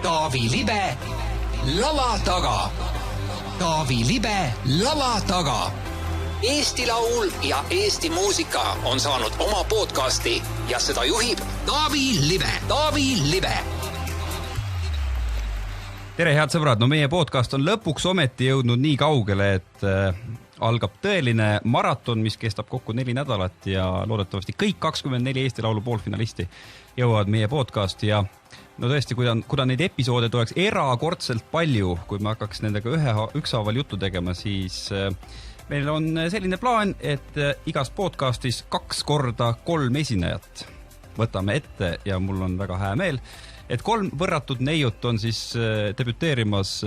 Taavi Libe lava taga. Taavi Libe lava taga. Eesti Laul ja Eesti muusika on saanud oma podcasti ja seda juhib Taavi Libe. Taavi Libe. Tere, head sõbrad! No meie podcast on lõpuks ometi jõudnud nii kaugele, et algab tõeline maraton, mis kestab kokku 4 nädalat ja loodetavasti kõik 24 Eesti Laulu poolfinalisti jõuavad meie podcasti ja no tõesti, kuna neid episoode tuleks erakordselt palju, kui me hakkaks nendega ükshaaval juttu tegema, siis meil on selline plaan, et igas podcastis 2 korda 3 esinejat võtame ette ja mul on väga hää meel, et 3 võrratud neiut on siis debüteerimas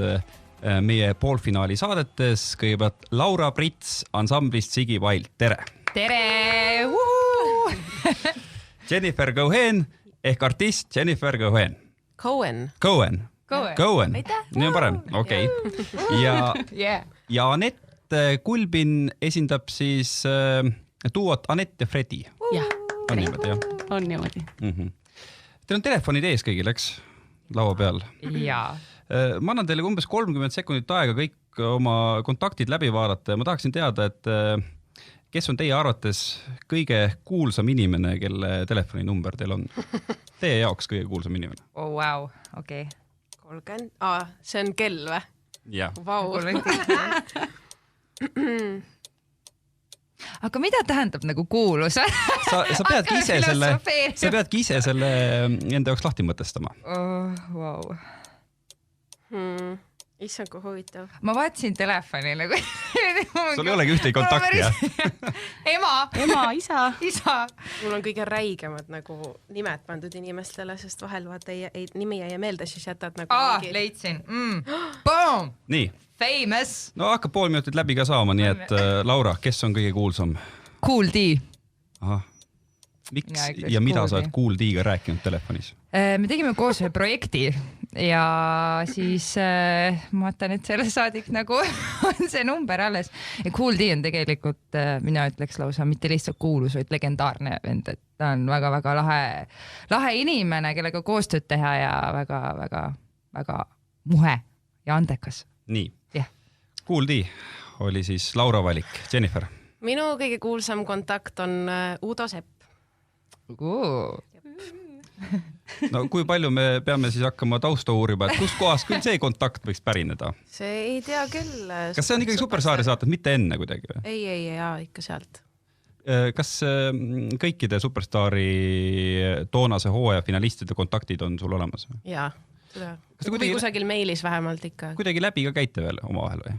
meie poolfinaali saadetes. Kõigepealt Laura Prits ansamblist Sigi Wild. Tere! Tere! Jennifer Cohen ehk artist Jennifer Cohen. Cohen. Nii on parem, okei. Ja Anett Kulbin esindab siis duot Anett ja Fredi. On niimoodi, jah? On niimoodi. Teil on telefonid ees kõigil, eks? Laua peal. Jaa. Ma annan teile umbes 30 sekundit aega kõik oma kontaktid läbi vaadata ja ma tahaksin teada, et kes on teie arvates kõige kuulsam inimene, kelle telefoninumber teil on? Teie jaoks kõige kuulsam inimene. Oh, wow, okei. 30. See on kell või? Jah. Vau. Aga mida tähendab nagu kuulus? Sa peadki ise selle enda jaoks lahti mõtestama. Wow. Issand, kui huvitav. Ma vaatasin telefoni nagu. Sul ei olegi ühtegi kontakti, jah? Ema, isa. Mul on kõige räigemad nagu nimed pandud inimestele, sest vahel vaata nimi jäi meelde, siis jätad nagu leidsin. Boom! Nii. Famous. No hakkab pool minutit läbi ka saama, nii et Laura, kes on kõige kuulsam? Cool D. Ahah. Miks ja mida sa oled Cool D-ga rääkinud telefonis? Me tegime koos ühe projekti ja siis ma mõtlen, et selle saadik nagu on see number alles. Ja Cool D on tegelikult, mina ütleks lausa mitte lihtsalt kuulus, vaid legendaarne vend, et ta on väga-väga lahe inimene, kellega koostööd teha ja väga muhe ja andekas. Nii. Cool D oli siis Laura valik. Jennifer? Minu kõige kuulsam kontakt on Udo Sepp. No kui palju me peame siis hakkama tausta uurima, et kus kohas küll see kontakt võiks pärineda? See ei tea küll. Kas see on ikkagi Supersaari saated, mitte enne kuidagi või? Ei, ikka sealt. Kas kõikide Superstaari toonase hooaja finalistide kontaktid on sul olemas? Jaa, seda. Või kusagil meilis vähemalt ikka. Kuidagi läbi ka käite veel omavahel või?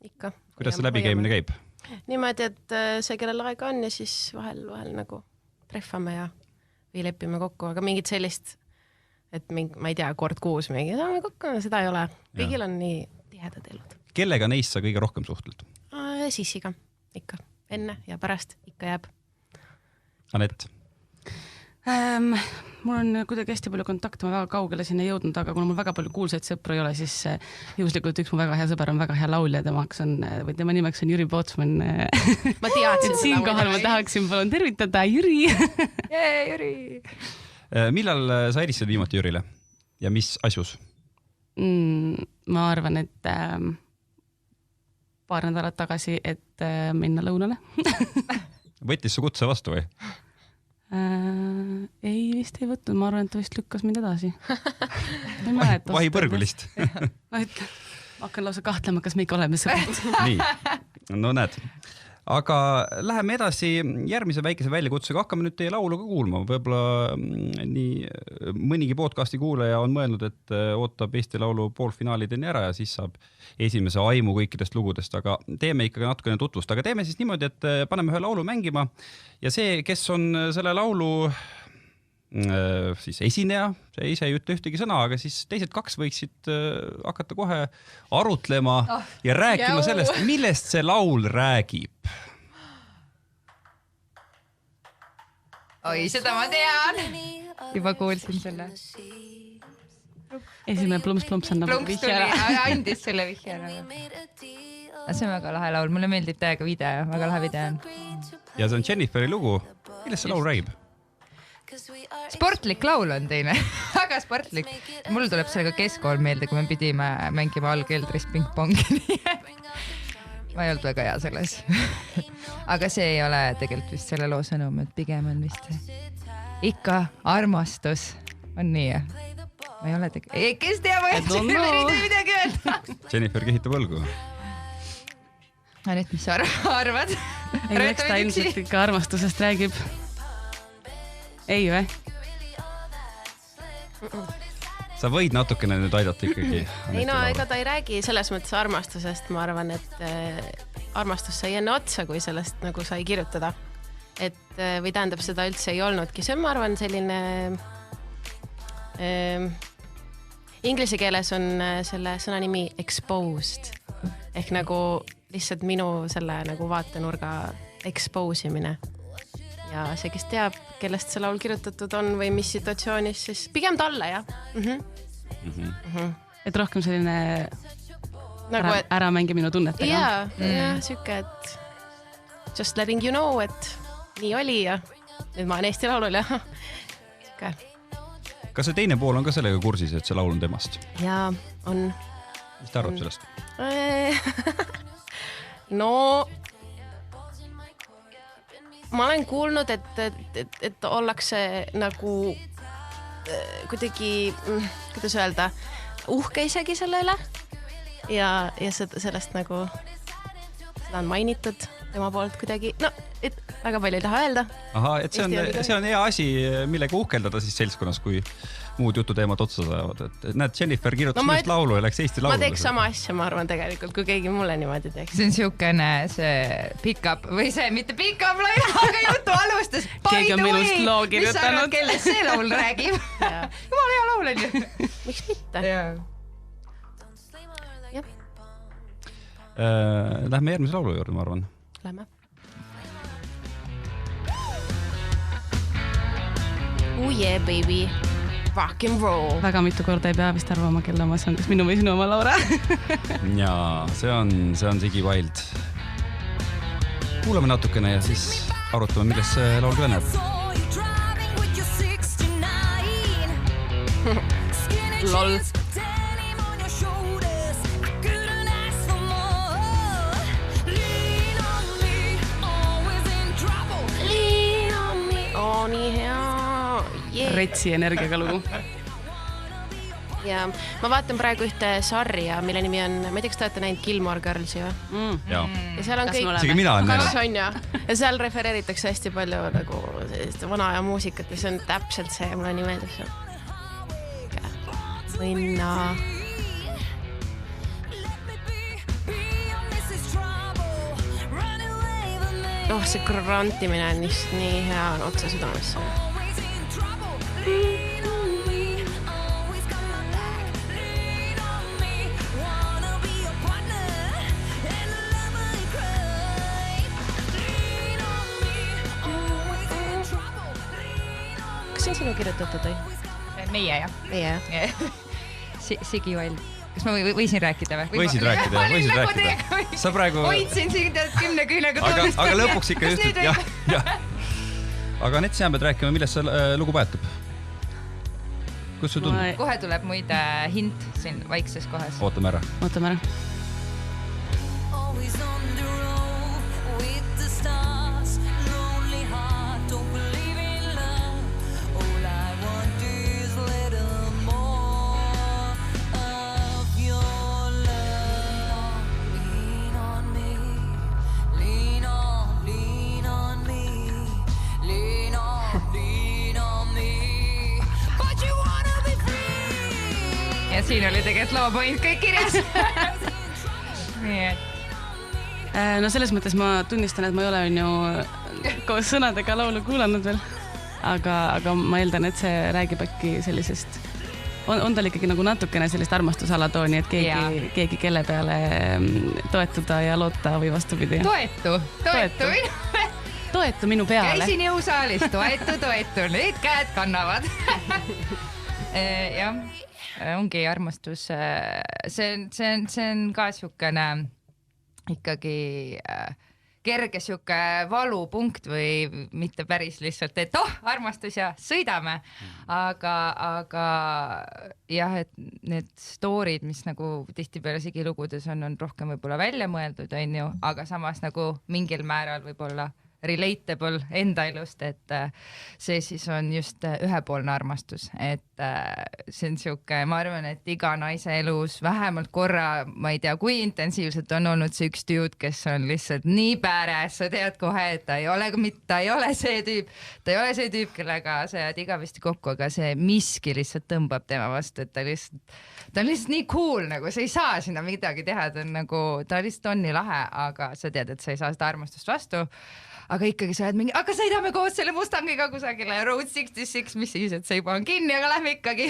Ikka. Kuidas see läbikäimine käib? Niimoodi, et see, kellel aega on ja siis vahel nagu treffame ja või lepime kokku, aga mingit sellist, et ma ei tea, kord kuus mingi, kokku, seda ei ole. Kõigil on nii tihedad elud. Kellega neist sa kõige rohkem suhtled? Sissiga, ikka. Enne ja pärast ikka jääb. Anett? Mul on kuidagi hästi palju kontakte, ma väga kaugele sinna jõudnud, aga kuna mul väga palju kuulsaid sõpru ei ole, siis juhuslikult üks mu väga hea sõber on väga hea laulja, tema nimeks on Jüri Pootsman. Ma teadsin seda. Siinkohal ma tahaksin palun tervitada Jüri. Jüri. Millal sa helistasid viimati Jürile ja mis asjus? Ma arvan, et paar nädalat tagasi, et minna lõunale. Võttis su kutse vastu või? Ei, vist ei võtnud, ma arvan, et ta vist lükkas mind edasi. Vahi põrgulist. Ma hakkan lausa kahtlema, kas me ikka oleme sõbrad. Nii, no näed. Aga läheme edasi järgmise väikese väljakutsega, hakkame nüüd teie laulu ka kuulma. Võib-olla nii mõnigi podcasti kuulaja on mõelnud, et ootab Eesti Laulu poolfinaalideni ära ja siis saab esimese aimu kõikidest lugudest, aga teeme ikkagi natukene tutvust. Aga teeme siis niimoodi, et paneme ühe laulu mängima ja see, kes on selle laulu siis esineja, see ise ei ütle ühtegi sõna, aga siis teised 2 võiksid hakata kohe arutlema ja rääkima sellest, millest see laul räägib. Oi, seda ma tean. Juba kuulsin selle. Esimene Plumps annab vihje ära. Andis selle vihje ära. See on väga lahe laul, mulle meeldib täiega video, väga lahe video on. Ja see on Jenniferi lugu. Millest see laul räägib? sportlik laul on teine, väga sportlik. Mul tuleb sellega keskkool meelde, kui me pidime mängima allkeldris ping-pongi. Ma ei olnud väga hea selles. Aga see ei ole tegelikult vist selle loo sõnum, et pigem on vist ikka armastus. On nii, jah? Ma ei ole kes teab, et Jennifer ei tee midagi öelda. Jennifer kehitab õlgu. Nüüd, mis sa arvad? Ei, eks ta ilmselt ikka armastusest räägib. Ei või? Sa võid natukene nüüd aidata ikkagi. Ei no, ega ta ei räägi selles mõttes armastusest. Ma arvan, et armastus sai enne otsa, kui sellest nagu sai kirjutada. Või tähendab, seda üldse ei olnudki. See on, ma arvan, selline... Inglise keeles on selle sõna nimi exposed. Ehk nagu lihtsalt minu selle nagu vaatenurga expose imine. Ja see, kes teab, kellest see laul kirjutatud on või mis situatsioonis, siis pigem talle, jah. Et rohkem selline nagu, ära mängi minu tunnetega. Ja, süke, et just letting you know, et nii oli ja nüüd ma olen Eesti Laulul ja süke. Kas see teine pool on ka sellega kursis, et see laul on temast? Ja, on. Mis ta arvab sellest? No... Ma olen kuulnud, et ollakse nagu kuidagi, kuidas öelda, uhke isegi selle üle ja sellest nagu seda on mainitud tema poolt kuidagi, no, et väga palju ei taha öelda. Aha, et see on hea asi, millega uhkeldada siis seltskonnas, kui muud jututeemad otsa saavad. Et näed, Jennifer kirjutas millest laulu ja läks Eesti laulule. Ma teeks sama asja, ma arvan tegelikult, kui keegi mulle niimoodi teeks. See on siukene see pick-up või see mitte pick-up laine, aga jutu alustas. Keegi on minust loo kirjutanud. Mis sa arvad, kellest see laul räägib? Jumala hea laul on ju. Miks mitte? Lähme järgmise laulu juurde, ma arvan. Lähme. Oh yeah, baby. Rock and roll. Väga mitu korda ei pea vist arvama, kelle oma see on, kas minu või sinu oma, Laura. Jaa, see on Ziggy Wild. Kuulame natukene ja siis arutame, millest see laul kõneb. Lol. Nii hea. Retsi energiaga lugu. Ja ma vaatan praegu ühte sarja, mille nimi on, ma ei tea, kas te olete näinud Gilmore Girlsi või? Ja seal on kõik... Isegi mina on kas on ja seal refereeritakse hästi palju nagu vana ja muusikat ja see on täpselt see, mulle nii meeldib see. Võinna... see grantimine on nii hea otsa südamesse. Kas see on sinu kirjutatud või? Meie, jah. Meie, Ziggy Wild. Kas ma võisin rääkida või? Võisid rääkida. Sa praegu... Hoidsin siin 10 küünega toodust. Aga lõpuks ikka just, et jah. Aga nüüd sina pead rääkima, millest see lugu päätub? Kus see tundub? Kohe tuleb muide hint siin vaikses kohas. Ootame ära. Ja siin oli tegelikult loopoint kõik kirjas. Nii et. No selles mõttes ma tunnistan, et ma ei ole ju koos sõnadega laulu kuulanud veel. Aga ma eeldan, et see räägib äkki sellisest... On tal ikkagi nagu natukene sellist armastusalatooni, et keegi kelle peale toetuda ja loota või vastupidi. Toetu minu peale. Käisin jõusaalis, toetu, need käed kannavad. Jah, ongi armastus. See on ka siukene ikkagi kerge siuke valupunkt või mitte päris lihtsalt, et armastus ja sõidame. Aga jah, et need story'd, mis nagu tihtipeale sigilugudes on rohkem võib-olla välja mõeldud, on ju, aga samas nagu mingil määral võib-olla relatable enda elust, et see siis on just ühepoolne armastus, et see on siuke, ma arvan, et iga naise elus vähemalt korra, ma ei tea, kui intensiivselt on olnud see üks tüüd, kes on lihtsalt nii pääres, sa tead kohe, et ta ei ole see tüüp, kellega sa jääd igavesti kokku, aga see miski lihtsalt tõmbab tema vastu, et ta on lihtsalt nii cool, nagu sa ei saa sinna midagi teha, ta lihtsalt on nii lahe, aga sa tead, et sa ei saa seda armastust vastu. Aga ikkagi sa oled mingi, aga sõidame koos selle Mustangiga kusagile Road 66, mis siis, et see juba on kinni, aga lähme ikkagi.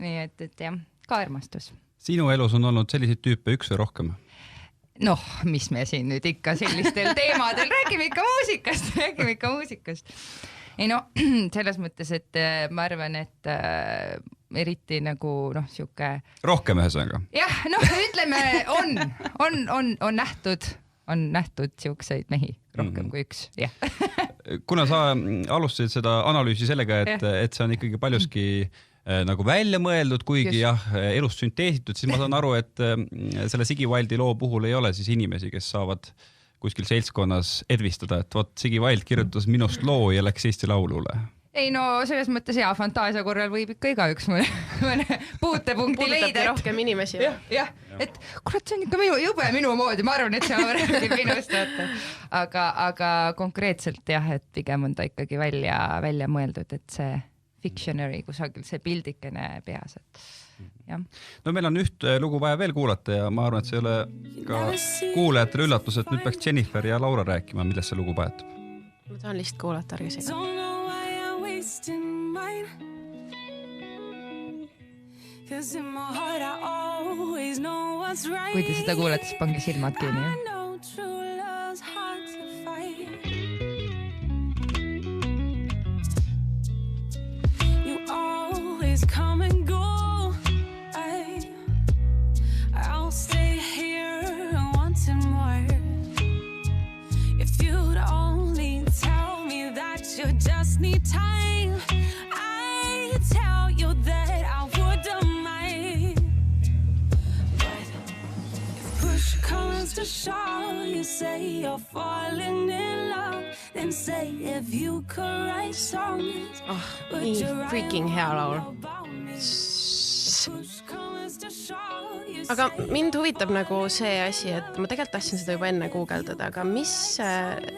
Nii et jah, ka armastus. Sinu elus on olnud selliseid tüüpe üks või rohkem? Noh, mis me siin nüüd ikka sellistel teemadel, räägime ikka muusikast. Ei no, selles mõttes, et ma arvan, et eriti nagu siuke... Rohkem ühesõnaga? Jah, ütleme, on nähtud siukseid mehi rohkem kui üks, jah. Kuna sa alustasid seda analüüsi sellega, et see on ikkagi paljuski nagu välja mõeldud, kuigi jah, elust sünteesitud, siis ma saan aru, et selle Ziggy Wilde'i loo puhul ei ole siis inimesi, kes saavad kuskil seltskonnas edvistada, et vot Ziggy Wilde kirjutas minust loo ja läks Eesti Laulule. Ei no selles mõttes hea fantaasia korral võib ikka igaüks mõne puutepunkti leida. Puudutab rohkem inimesi. Jah, et kurat, see on ikka jube minu moodi, ma arvan, et see on räägib minust. Aga konkreetselt jah, et pigem on ta ikkagi välja mõeldud, et see fictionary kusagil, see pildikene peas. Jah. No meil on üht lugu vaja veel kuulata ja ma arvan, et see ei ole ka kuulajatele üllatus, et nüüd peaks Jennifer ja Laura rääkima, millest see lugu pajatab. Ma tahan lihtsalt kuulata, ärge sega. Kui te seda kuulete, siis pange silmad kinni. You always come and go. I'll stay here wanting more. If you'd only tell me that you just need time, I'd tell you that I wouldn't mind. But if push comes to shove, you say you're falling in love, then say if you could write songs. Nii freaking hea laul. Aga mind huvitab nagu see asi, et ma tegelikult tahtsin seda juba enne guugeldada, aga mis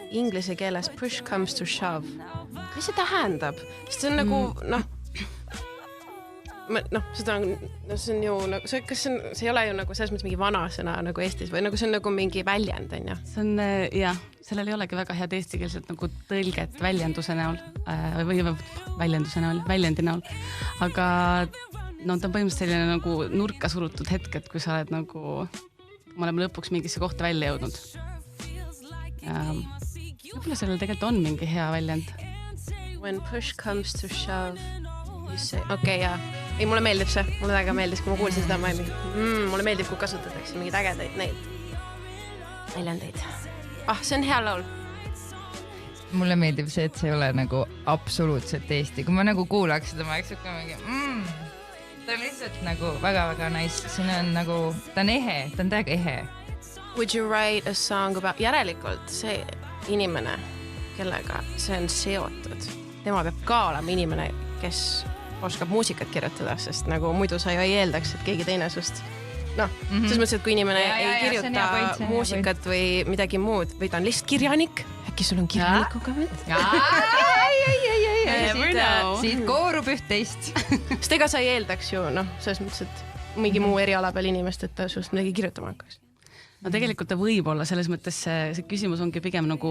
inglise keeles push comes to shove? Mis see tähendab? See on nagu, seda on, see on ju, kas see ei ole ju nagu selles mõttes mingi vana sõna nagu Eestis või nagu see on nagu mingi väljend, on ju? See on, jah, sellel ei olegi väga head eestikeelselt nagu tõlget väljenduse näol või väljendi näol, aga ta on põhimõtteliselt selline nagu nurka surutud hetk, et kui sa oled nagu, me oleme lõpuks mingisse kohta välja jõudnud. Võib-olla sellel tegelikult on mingi hea väljend. When push comes to shove, you say, okei, jaa. Ei, mulle meeldib see, mulle väga meeldis, kui ma kuulsin seda, mulle meeldib, kui kasutatakse mingid ägedaid neid väljendeid. See on hea laul. Mulle meeldib see, et see ei ole nagu absoluutselt Eesti. Kui ma nagu kuulaks seda, ma oleks mingi, ta on lihtsalt nagu väga-väga nice. Siin on nagu, ta on ehe, ta on täiega ehe. Would you write a song about, järelikult see inimene, kellega see on seotud, tema peab ka olema inimene, kes oskab muusikat kirjutada, sest nagu muidu sa ju ei eeldaks, et keegi teine sust. Selles mõttes, et kui inimene ei kirjuta muusikat või midagi muud, või ta on lihtsalt kirjanik, äkki sul on kirjanikuga mõt? Siit koorub üht-teist. Sest ega sa ei eeldaks ju, selles mõttes, et mingi muu eriala peal inimest, et ta sust midagi kirjutama hakkaks. No tegelikult ta võib olla, selles mõttes see küsimus ongi pigem nagu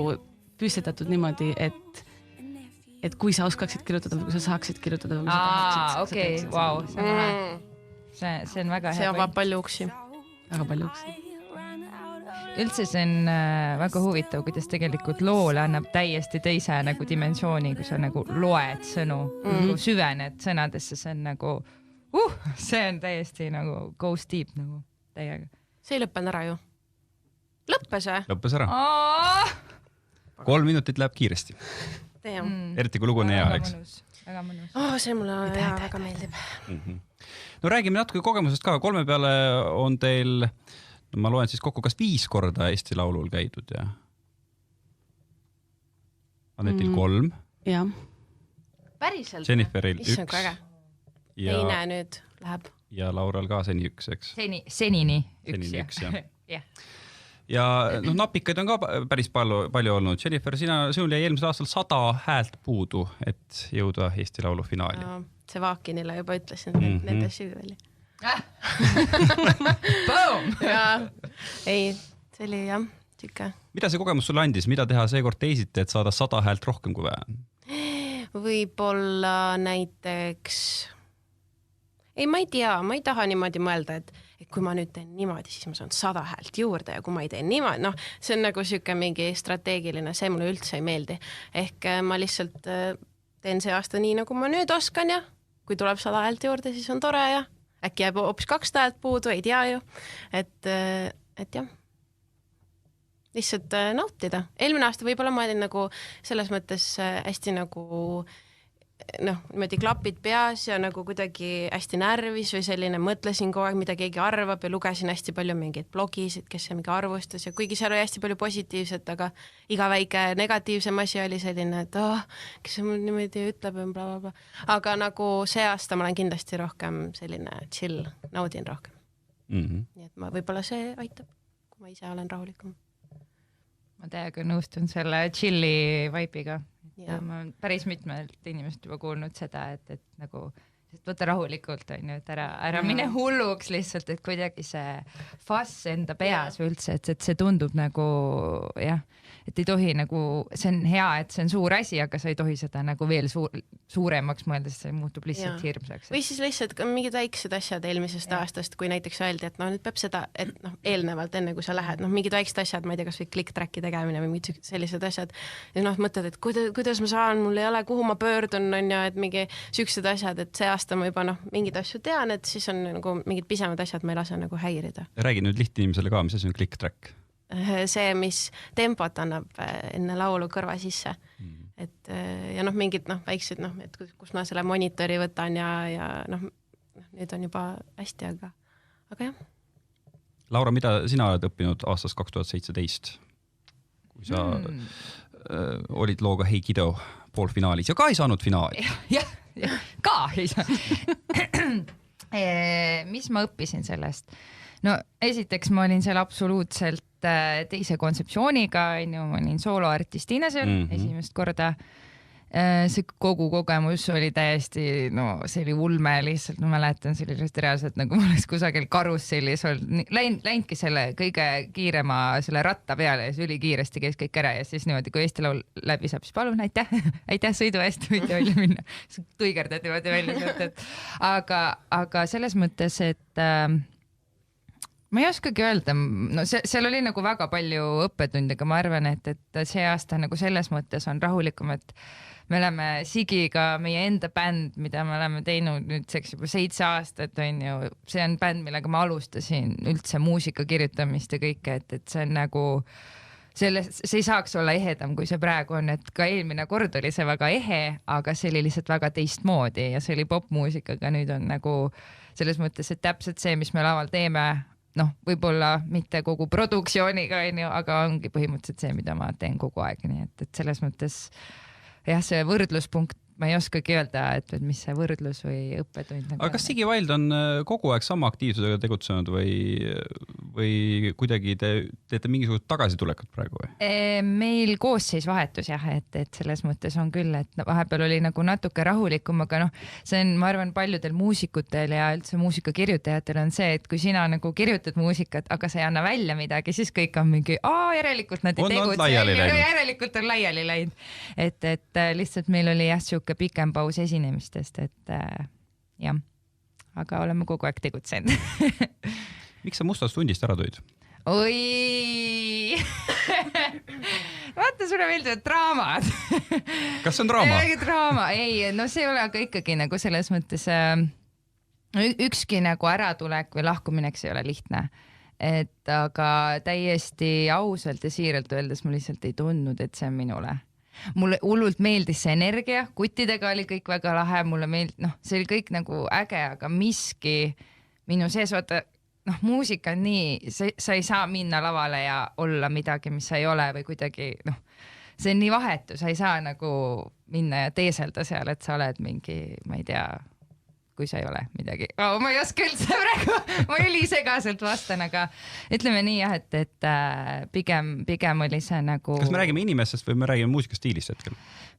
püstitatud niimoodi, et kui sa oskaksid kirjutada või kui sa saaksid kirjutada või kui sa tahaksid. Okei, vau, see on väga hea. See avab palju uksi. Väga palju uksi. Üldse see on väga huvitav, kuidas tegelikult loole annab täiesti teise nagu dimensiooni, kui sa nagu loed sõnu, nagu süvened sõnadesse, see on nagu, see on täiesti nagu goes deep nagu täiega. See ei lõppenud ära ju. lõppes või? Lõppes ära. 3 minutit läheb kiiresti. Eriti kui lugu on hea, eks? Väga mõnus. See mulle väga meeldib. No räägime natuke kogemusest ka. 3 peale on teil, ma loen siis kokku, kas 5 korda Eesti Laulul käidud ja Anetil 3. Jah. Päriselt? Jenniferil 1. Issand, kui äge. Teine nüüd läheb. Ja Laural ka seni 1, eks? Senini 1, jah. Ja napikaid on ka päris palju olnud. Jennifer, sinul jäi eelmisel aastal 100 häält puudu, et jõuda Eesti Laulu finaali. See Vaakinile juba ütlesin, et nende süü oli. Ei, see oli jah, tükka. Mida see kogemus sulle andis? Mida teha seekord teisiti, et saada 100 häält rohkem kui vaja? Võib-olla näiteks... Ei, ma ei tea, ma ei taha niimoodi mõelda, et kui ma nüüd teen niimoodi, siis ma saan 100 häält juurde ja kui ma ei teen niimoodi, see on nagu siuke mingi strateegiline, see mulle üldse ei meeldi. Ehk ma lihtsalt teen see aasta nii, nagu ma nüüd oskan ja kui tuleb 100 häält juurde, siis on tore ja äkki jääb hoopis 200 häält puudu, ei tea ju. Et jah, lihtsalt nautida. Eelmine aasta võib-olla ma olin nagu selles mõttes hästi nagu niimoodi klapid peas ja nagu kuidagi hästi närvis või selline, mõtlesin kogu aeg, mida keegi arvab ja lugesin hästi palju mingeid blogisid, kes see mingi arvustas ja kuigi seal oli hästi palju positiivset, aga iga väike negatiivsem asi oli selline, et kes see mul niimoodi ütleb ja blablabla. Aga nagu see aasta ma olen kindlasti rohkem selline chill, naudin rohkem. Nii et võib-olla see aitab, kui ma ise olen rahulikum. Ma täiega nõustun selle chilli vaibiga. Ja ma olen päris mitmelt inimest juba kuulnud seda, et nagu võta rahulikult, on ju, et ära mine hulluks lihtsalt, et kuidagi see fass enda peas üldse, et see tundub nagu jah, et ei tohi nagu, see on hea, et see on suur asi, aga sa ei tohi seda nagu veel suuremaks mõeldes, see muutub lihtsalt hirmsaks. Või siis lihtsalt mingid väiksed asjad eelmisest aastast, kui näiteks öeldi, et nüüd peab seda, et eelnevalt, enne kui sa lähed, mingid väiksed asjad, ma ei tea, kas või click-tracki tegemine või mingid sellised asjad. Ja mõtled, et kuidas ma saan, mul ei ole, kuhu ma pöördun, on ju, et mingi süksed asjad, et see aasta ma juba mingid asju tean, et siis on nagu mingid pisemad asjad, ma ei lase nagu häirida. Räägi nüüd lihtinimesele ka, mis asi on click-track? See, mis tempot annab enne laulu kõrva sisse. Et, ja mingid väiksed, et kus ma selle monitori võtan ja nüüd on juba hästi, aga jah. Laura, mida sina oled õppinud aastast 2017? Kui sa olid looga Hey Kiddo poolfinaalis ja ka ei saanud finaali. Jah, ka ei saanud. Mis ma õppisin sellest? No esiteks ma olin seal absoluutselt teise kontseptsiooniga, ma olin sooloartistina seal esimest korda. See kogu kogemus oli täiesti, see oli ulme lihtsalt, ma mäletan, see oli reaalselt nagu ma oleks kusagil karussellis läinudki selle kõige kiirema selle ratta peale ja see üli kiiresti käis kõik ära ja siis niimoodi, kui Eesti Laul läbi saab, siis palun, aitäh sõidu eest, võite välja minna. Tuigerdad niimoodi välja sealt, aga selles mõttes, et ma ei oskagi öelda, seal oli nagu väga palju õppetunde, aga ma arvan, et see aasta nagu selles mõttes on rahulikum, et me oleme Sigiga meie enda bänd, mida me oleme teinud nüüdseks juba 7 aastat, on ju, see on bänd, millega ma alustasin üldse muusika kirjutamist ja kõike, et see on nagu, see ei saaks olla ehedam, kui see praegu on, et ka eelmine kord oli see väga ehe, aga see oli lihtsalt väga teistmoodi ja see oli popmuusikaga, nüüd on nagu selles mõttes, et täpselt see, mis me laval teeme, võib-olla mitte kogu produktsiooniga, aga ongi põhimõtteliselt see, mida ma teen kogu aeg, nii et selles mõttes jah, see võrdluspunkt, ma ei oskagi öelda, et mis see võrdlus või õppetund. Aga kas Sigi Wild on kogu aeg sama aktiivsusega tegutsenud või kuidagi te teete mingisugust tagasitulekut praegu või? Meil koosseis vahetus jah, et selles mõttes on küll, et vahepeal oli nagu natuke rahulikum, aga see on, ma arvan, paljudel muusikutel ja üldse muusikakirjutajatel on see, et kui sina nagu kirjutad muusikat, aga sa ei anna välja midagi, siis kõik on mingi, järelikult nad ei tegutse, järelikult on laiali läinud. Et lihtsalt meil oli jah, pikem paus esinemistest, et jah, aga oleme kogu aeg tegutsenud. Miks sa Mustast hundist ära tulid? Oi! Vaata, sulle meeldivad draamad. Kas see on draama? Draama, ei, see ei ole aga ikkagi nagu selles mõttes ükski nagu äratulek või lahkumineks ei ole lihtne. et aga täiesti ausalt ja siiralt öeldes ma lihtsalt ei tundnud, et see on minule. Mulle hullult meeldis see energia, kuttidega oli kõik väga lahe, mulle see oli kõik nagu äge, aga miski minu sees, vaata, muusika on nii, sa ei saa minna lavale ja olla midagi, mis sa ei ole või kuidagi, see on nii vahetu, sa ei saa nagu minna ja teeselda seal, et sa oled mingi, ma ei tea, kui sa ei ole midagi. Ma ei oska üldse praegu, ma ülisegaselt vastan, aga ütleme nii jah, et pigem oli see nagu... Kas me räägime inimestest või me räägime muusikastiilist hetkel?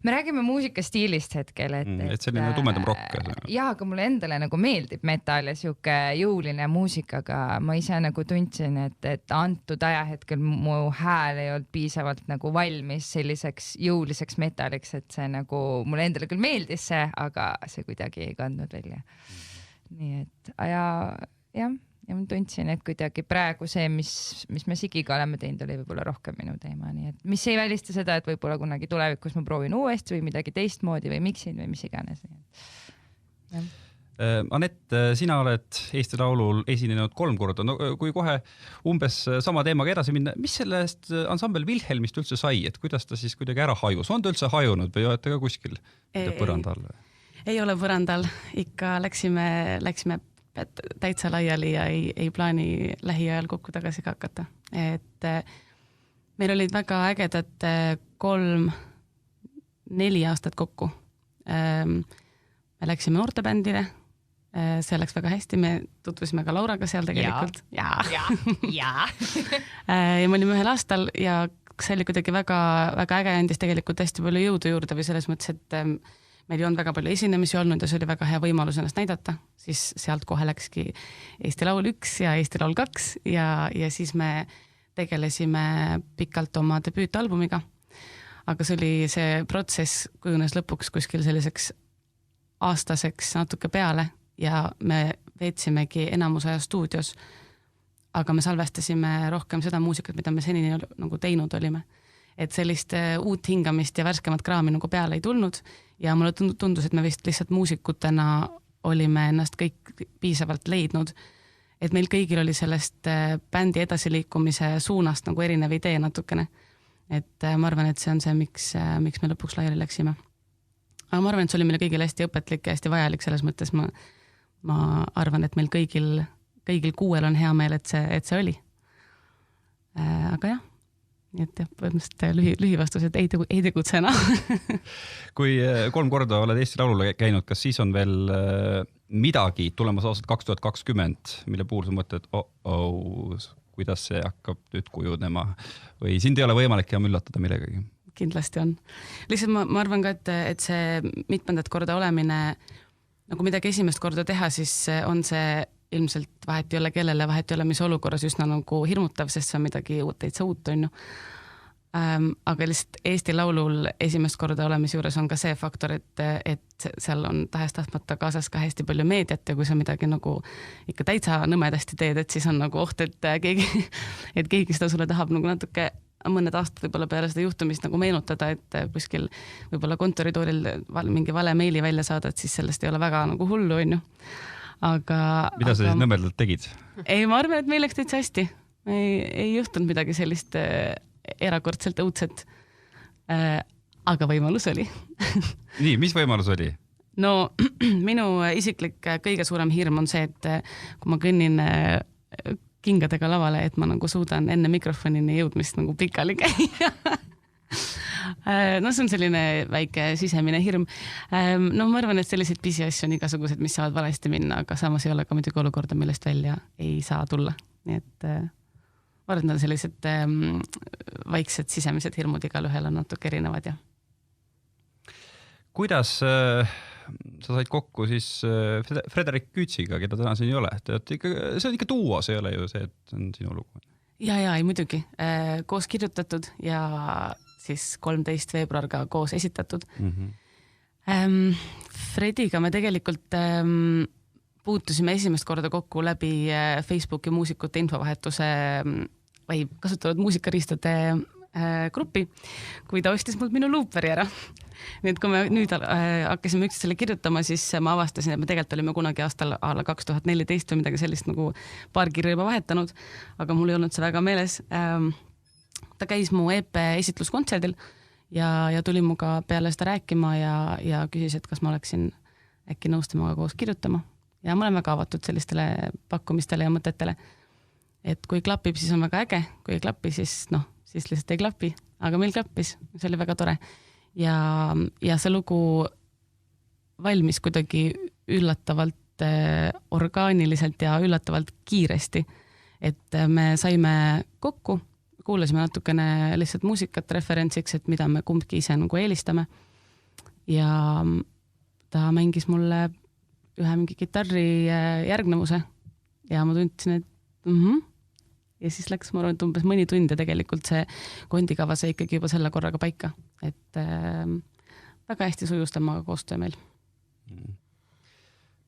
Me räägime muusikastiilist hetkel, et selline tumedam rock. Jaa, aga mulle endale nagu meeldib metal ja siuke jõuline muusika, aga ma ise nagu tundsin, et antud ajahetkel mu hääl ei olnud piisavalt nagu valmis selliseks jõuliseks metaliks, et see nagu mulle endale küll meeldis see, aga see kuidagi ei kandnud välja. Nii et ja ma tundsin, et kuidagi praegu see, mis me Sigiga oleme teinud, oli võib-olla rohkem minu teema, nii et mis ei välista seda, et võib-olla kunagi tulevikus ma proovin uuesti või midagi teistmoodi või miksin või mis iganes. Anett, sina oled Eesti Laulul esinenud 3 korda, kui kohe umbes sama teemaga edasi minna, mis sellest ansambel Vilhelmist üldse sai, et kuidas ta siis kuidagi ära hajus, on ta üldse hajunud või olete ka kuskil põrandal? Ei ole põrandal, ikka läksime täitsa laiali ja ei plaani lähiajal kokku tagasi ka hakata. Et meil olid väga ägedad 3-4 aastat kokku. Me läksime noortebändile, see läks väga hästi, me tutvusime ka Lauraga seal tegelikult. Ja me olime 1 aastal ja see oli kuidagi väga, väga äge, andis tegelikult hästi palju jõudu juurde või selles mõttes, et meil ei olnud väga palju esinemisi olnud ja see oli väga hea võimalus ennast näidata, siis sealt kohe läkski Eesti Laul 1 ja Eesti Laul 2 ja siis me tegelesime pikalt oma debüütalbumiga. Aga see protsess kujunes lõpuks kuskil selliseks aastaseks natuke peale ja me veetsimegi enamus aja stuudios, aga me salvestasime rohkem seda muusikat, mida me senini nagu teinud olime. Et sellist uut hingamist ja värskemat kraami nagu peale ei tulnud ja mulle tundus, et me vist lihtsalt muusikutena olime ennast kõik piisavalt leidnud, et meil kõigil oli sellest bändi edasiliikumise suunast nagu erinev idee natukene. Et ma arvan, et see on see, miks me lõpuks laiali läksime. Aga ma arvan, et see oli meile kõigil hästi õpetlik ja hästi vajalik, selles mõttes ma arvan, et meil kõigil 6 on hea meel, et see oli. Aga jah. Nii et põhimõtteliselt lühivastus, et ei tegutsena. Kui 3 korda oled Eesti Laulule käinud, kas siis on veel midagi tulemas aastat 2020, mille puhul sa mõtled, kuidas see hakkab nüüd kujunema või sind ei ole võimalik enam üllatada millegagi? Kindlasti on. Lihtsalt ma arvan ka, et see mitmendat korda olemine, nagu midagi esimest korda teha, siis on see ilmselt vahet ei ole kellele, vahet ei ole mis olukorras üsna nagu hirmutav, sest see on midagi täitsa uut, on ju. Aga lihtsalt Eesti Laulul esimest korda olemise juures on ka see faktor, et seal on tahes-tahtmata kaasas ka hästi palju meediat ja kui sa midagi nagu ikka täitsa nõmedasti teed, et siis on nagu oht, et keegi seda sulle tahab nagu natuke mõned aastad võib-olla peale seda juhtumist nagu meenutada, et kuskil võib-olla kontoritoolil mingi vale meili välja saada, et siis sellest ei ole väga nagu hullu, on ju. Mida sa siis nõmedalt tegid? Ei, ma arvan, et meil läks täitsa hästi. Ei juhtunud midagi sellist erakordselt õudset, aga võimalus oli. Nii, mis võimalus oli? No minu isiklik kõige suurem hirm on see, et kui ma kõnnin kingadega lavale, et ma nagu suudan enne mikrofonini jõudmist nagu pikali käia. No see on selline väike sisemine hirm. No ma arvan, et sellised pisiasju on igasugused, mis saavad valesti minna, aga samas ei ole ka muidugi olukorda, millest välja ei saa tulla. Nii et ma arvan, et sellised vaiksed sisemised hirmud igal ühel on natuke erinevad. Ja. Kuidas sa said kokku siis Frederik Küütsiga, keda täna siin ei ole? See on ikka duo, see ei ole ju see, et on sinu lugu. Ja, ei muidugi. Koos kirjutatud ja siis 13 veebruar ka koos esitatud. Frediga me tegelikult puutusime esimest korda kokku läbi Facebooki muusikute infovahetuse või kasutanud muusikariistade gruppi, kui ta ostis mult minu Looperi ära. Nii et kui me nüüd hakkasime üksteisele kirjutama, siis ma avastasin, et me tegelikult olime kunagi aastal 2014 või midagi sellist nagu paar kirja juba vahetanud, aga mul ei olnud see väga meeles. Ta käis mu EP esitluskontserdil ja tuli muga peale seda rääkima ja küsis, et kas ma oleksin äkki nõus temaga koos kirjutama. Ja ma olen väga avatud sellistele pakkumistele ja mõtetele. Et kui klapib, siis on väga äge, kui ei klapi, siis siis lihtsalt ei klapi, aga meil klappis, see oli väga tore. Ja see lugu valmis kuidagi üllatavalt orgaaniliselt ja üllatavalt kiiresti. Et me saime kokku, kuulasime natukene lihtsalt muusikat referentsiks, et mida me kumbki ise nagu eelistame. Ja ta mängis mulle ühe mingi kitarri järgnevuse ja ma tundsin, et ja siis läks, ma arvan, et umbes mõni tund ja tegelikult see kondikava sai ikkagi juba selle korraga paika. Et väga hästi sujus temaga koostöö meil.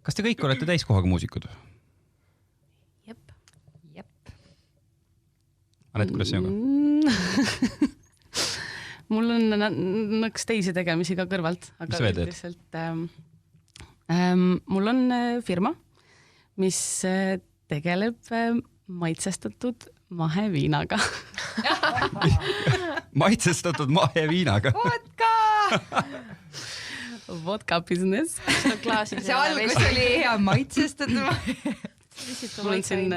Kas te kõik olete täiskohaga muusikud? Jep. Anett, kuidas see on ka? Mul on nõks teisi tegemisi ka kõrvalt. Mis sa veel teed? Mul on firma, mis tegeleb maitsestatud maheviinaga. Maitsestatud maheviinaga? Vodka business. See algus oli hea maitsestatud. Mul on siin,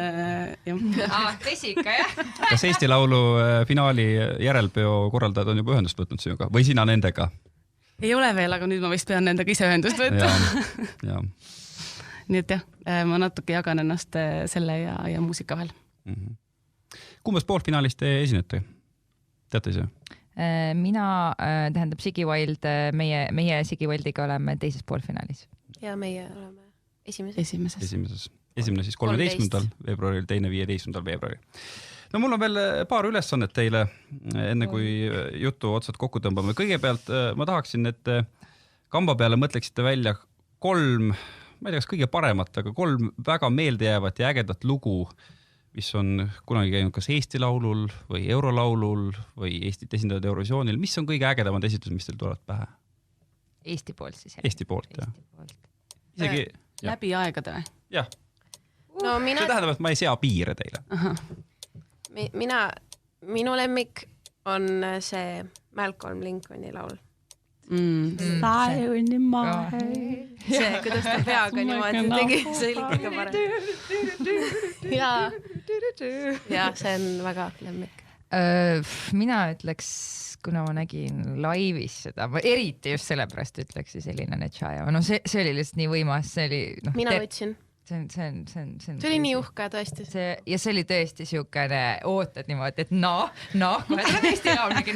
Vesika, jah? Kas Eesti Laulu finaali järelpeo korraldajad on juba ühendust võtnud sinuga või sina nendega? Ei ole veel, aga nüüd ma vist pean nendega ise ühendust võtta. Ja. Nii et jah, ma natuke jagan ennast selle ja muusika vahel. Kumbas poolfinaalis te esinete? Teate ise? Mina, tähendab Sigi Wild, meie Sigi Wildiga oleme teises poolfinaalis. Ja meie oleme esimeses. Esimene siis 13. veebruaril, teine 15. veebruaril. No mul on veel paar ülesannet teile, enne kui jutu otsad kokku tõmbame. Kõigepealt ma tahaksin, et kamba peale mõtleksite välja 3, ma ei tea, kas kõige paremat, aga 3 väga meeldejäävat ja ägedat lugu, mis on kunagi käinud kas Eesti Laulul või Eurolaulul või Eestit esindajad Eurovisioonil. Mis on kõige ägedamad esitused, mis teil tulevad pähe? Eesti poolt siis. Eesti poolt, jah. Isegi, läbi aegade või? Jah. No, see tähendab, et ma ei sea piire teile. Minu lemmik on see Malcolm Lincolni laul. Fire in my head. See, kuidas ta peaga niimoodi tegi, see oli kõige parem. Ja see on väga lemmik. Mina ütleks, kuna ma nägin laivis seda, ma eriti just sellepärast ütleks siis Elina Nečaeva. No see oli lihtsalt nii võimas, see oli... Mina võtsin. See oli nii uhke tõesti. Ja see oli tõesti siukene, ootad niimoodi, et kohe tuleb Eesti laulnigi,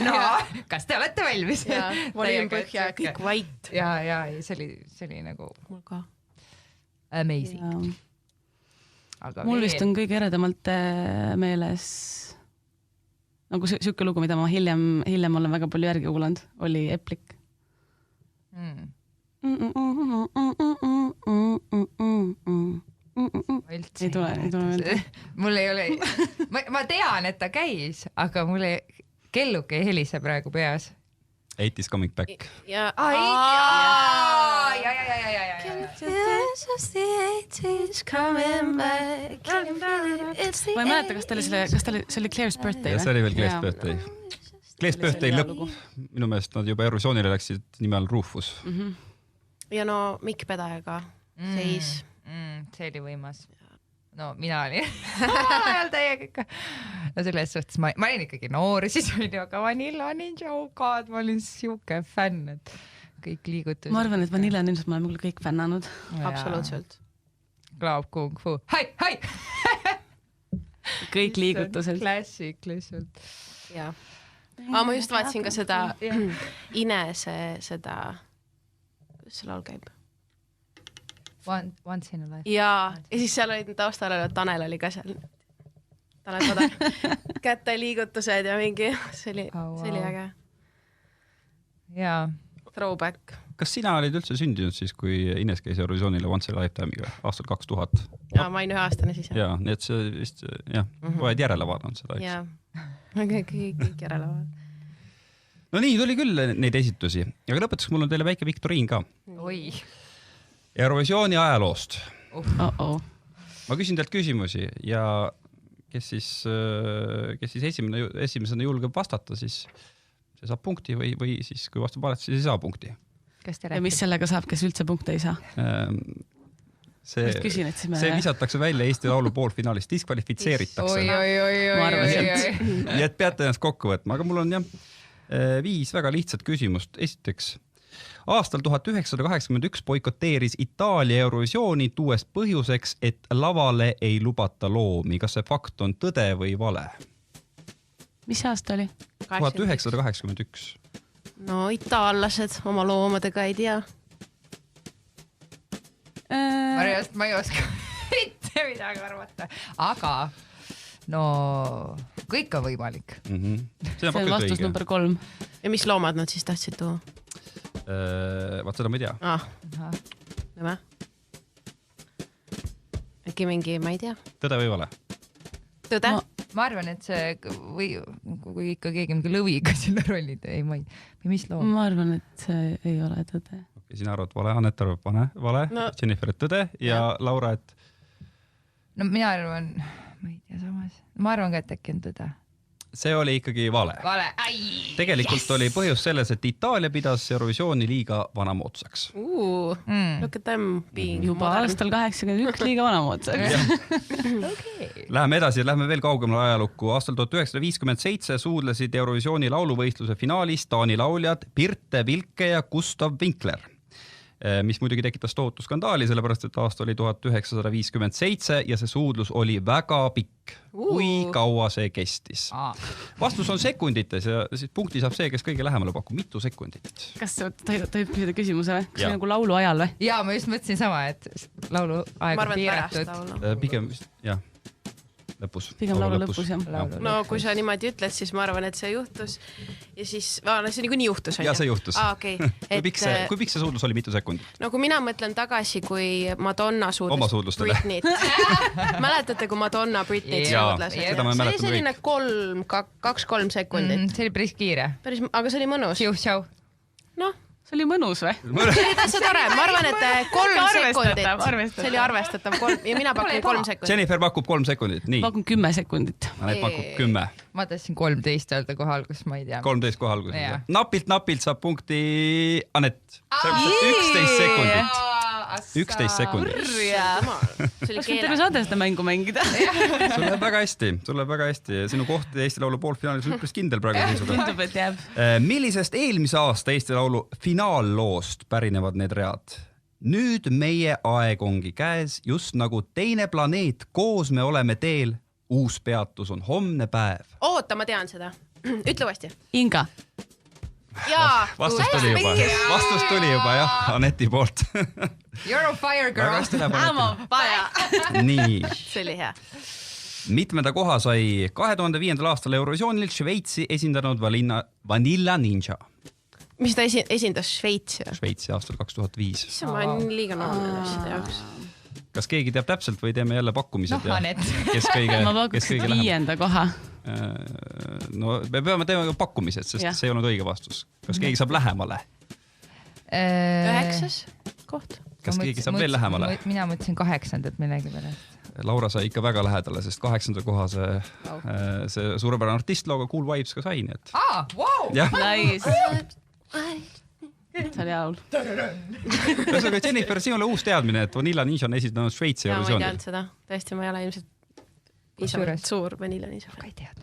kas te olete valmis? Ja, volüm põhja, kõik vait. Ja see oli nagu mul ka amazing. Mul vist on kõige eredamalt meeles nagu siuke lugu, mida ma hiljem olen väga palju järgi kuulanud, oli Eplik. Ei tule. Mul ei ole, ma tean, et ta käis, aga mul kelluke ei helise praegu peas. 80's coming back. Ja. Ma ei mäleta, kas see oli Claire's Birthday? See oli veel Claire's Birthday. Claire's Birthday lõpp. Minu meelest nad juba Eurovisioonile läksid nime all Rufus. Ja no Mikk Pedajaga seis. See oli võimas. No mina olin ajal täiega ikka. No selles suhtes ma olin ikkagi noor, siis olin aga Vanilla Ninja, oh god, ma olin siuke fänn, et kõik liigutused. Ma arvan, et Vanilla Ninja ma olen mul kõik fännanud. Absoluutselt. Klaab kung fu. Hai! Kõik liigutused. Klassik lihtsalt. Ja. Ma just vaatasin ka seda Inese, seda, kuidas see laul käib? Once in a life. Ja siis seal olid taustal, Tanel oli ka seal. Tanel Padar. Kätte liigutused ja mingi, see oli äge. Jaa. Throwback. Kas sina olid üldse sündinud siis, kui Ines käis Eurovisioonile Once in a Lifetime'iga aastal 2000? Ja ma olin 1 aastane siis. Nii et see vist, oled järele vaadanud seda, eks? Jaa. Kõik järele vaadanud. No nii, tuli küll neid esitusi, aga lõpetuseks mul on teile väike viktoriin ka. Oi. Eurovisiooni ajaloost. Ma küsin teilt küsimusi ja kes siis esimesena julgeb vastata, siis see saab punkti või siis kui vastab valesti, siis ei saa punkti. Ja mis sellega saab, kes üldse punkte ei saa? See visatakse välja Eesti Laulu poolfinaalist, diskvalifitseeritakse. Nii et peate ennast kokku võtma, aga mul on 5 väga lihtsat küsimust. Esiteks, aastal 1981 boikoteeris Itaalia Eurovisiooni tuues põhjuseks, et lavale ei lubata loomi. Kas see fakt on tõde või vale? Mis aasta oli? 1981. No itaallased oma loomadega ei tea. Ma ei oska mitte midagi arvata, aga no kõik on võimalik. See on vastus number 3. Ja mis loomad nad siis tahtsid tuua? Vaat seda ma ei tea. Näeme? Äkki mingi, ma ei tea. Tõde või vale? Tõde? Ma arvan, et see või kui ikka keegi mingi lõviga sinna rollid, mis loom? Ma arvan, et see ei ole tõde. Sina arvad vale, Anett arvab vale, Jennifer, et tõde ja Laura, et... No mina arvan, ma ei tea samas, ma arvan ka, et äkki on tõde. See oli ikkagi vale. Tegelikult oli põhjus selles, et Itaalia pidas Eurovisiooni liiga vanamoodsaks. Look at them being juba aastal 81 liiga vanamoodsaks. Läheme edasi, läheme veel kaugemale ajalukku. Aastal 1957 suudlesid Eurovisiooni lauluvõistluse finaalis Taani lauljad Birte Vilke ja Gustav Winkler, mis muidugi tekitas tohutu skandaali, sellepärast et aasta oli 1957 ja see suudlus oli väga pikk. Kui kaua see kestis? Vastus on sekundites ja siis punkti saab see, kes kõige lähemale pakub. Mitu sekundit? Kas tohib küsida küsimuse või? Kas see nagu laulu ajal või? Jaa, ma just mõtlesin sama, et laulu aeg on piiratud. Pigem, jah. Lõpus. Pigem laulu lõpus, jah. No kui sa niimoodi ütled, siis ma arvan, et see juhtus ja siis, see niikuinii juhtus. Ja see juhtus. Kui pikk see suudlus oli, mitu sekundit? No kui mina mõtlen tagasi, kui Madonna suudles Britneyt. Mäletate, kui Madonna Britneyt suudles? See oli selline 2-3 sekundit. See oli päris kiire. Aga see oli mõnus. Tšiu. Noh. See oli mõnus või? See oli täitsa tore. Ma arvan, et 3 sekundit. See oli arvestatav. Ja mina pakun 3 sekundit. Jennifer pakub 3 sekundit. Nii. Pakun 10 sekundit. Anett pakub 10. Ma tahtsin 13 öelda kohe alguses, ma ei tea. 13 kohe alguses. Napilt saab punkti Anett. 11 sekundit. 11 sekundit. Kas me terve saade seda mängu mängida? Sul läheb väga hästi. Sinu koht Eesti Laulu poolfinaalis on üpris kindel praegu seisuga. Tundub, et jääb. Millisest eelmise aasta Eesti Laulu finaalloost pärinevad need read? Nüüd meie aeg ongi käes, just nagu teine planeet, koos me oleme teel, uus peatus on homne päev. Oota, ma tean seda. Ütle uuesti. Inga. Vastus tuli juba, jah, Anetti poolt. You're on fire, girl. I'm on fire. Nii. See oli hea. Mitmenda koha sai 2005. aastal Eurovisioonil Šveitsi esindanud Vanilla Ninja. Mis ta esindas Šveitsi? Šveitsi aastal 2005. See ma olen liiga noorne seda jaoks. Kas keegi teab täpselt või teeme jälle pakkumised? Ma pakuks 5. koha. No me peame teema pakkumised, sest see ei olnud õige vastus. Kas keegi saab lähemale? 9. koht. Kas keegi saab veel lähemale? Mina mõtlesin 8. millegi peale. Laura sai ikka väga lähedale, sest 8. koha see suurepärane artistlooga Cool Vibes ka sai. Wow! Nice. See oli laul. Ühesõnaga, Jennifer, siin oli uus teadmine, et Vanilla Ninja on esindanud Šveitsi Eurovisioonil. Ma ei teadnud seda. Tõesti, ma ei ole ilmselt suur Vanilla Ninja.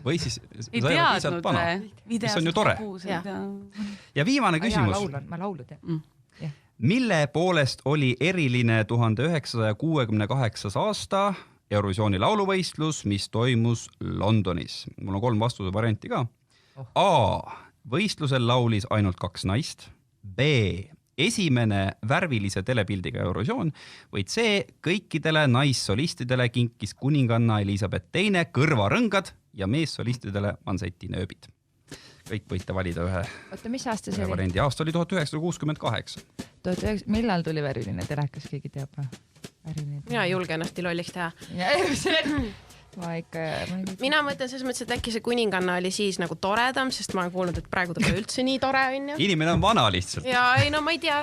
Või siis ei teadnud või? Mis on ju tore. Ja viimane küsimus. Ma laulu tean. Mille poolest oli eriline 1968. aasta Eurovisiooni lauluvõistlus, mis toimus Londonis? Mul on 3 vastuse varianti ka. A. Võistlusel laulis ainult 2 naist. B. Esimene värvilise telepildiga Eurovisioon. Või C. Kõikidele naissolistidele kinkis kuninganna Elisabeth II kõrvarõngad ja meessolistidele mansetinööbid. Kõik võite valida ühe variandi. Aasta oli 1968. Millal tuli värviline telekas, keegi teab? Mina ei julge ennast lolliks teha. mina mõtlen selles mõttes, et äkki see kuninganna oli siis nagu toredam, sest ma olen kuulnud, et praegu ta pole üldse nii tore, on ju. Inimene on vana lihtsalt. Ja ei, no ma ei tea.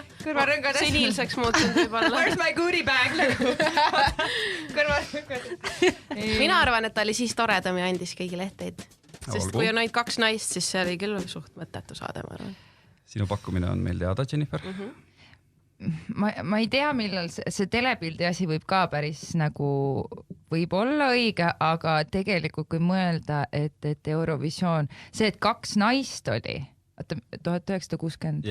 Seniilseks muutunud võib-olla. Where's my goodie bag? Mina arvan, et ta oli siis toredam ja andis kõigile etteid. Sest kui on ainult 2 naist, siis see oli küll suht mõttetu saade, ma arvan. Sinu pakkumine on meil teada, Jennifer? Ma ei tea, millal see telepildi asi võib ka päris nagu võib olla õige, aga tegelikult kui mõelda, et Eurovisioon, see, et 2 naist oli, 1960,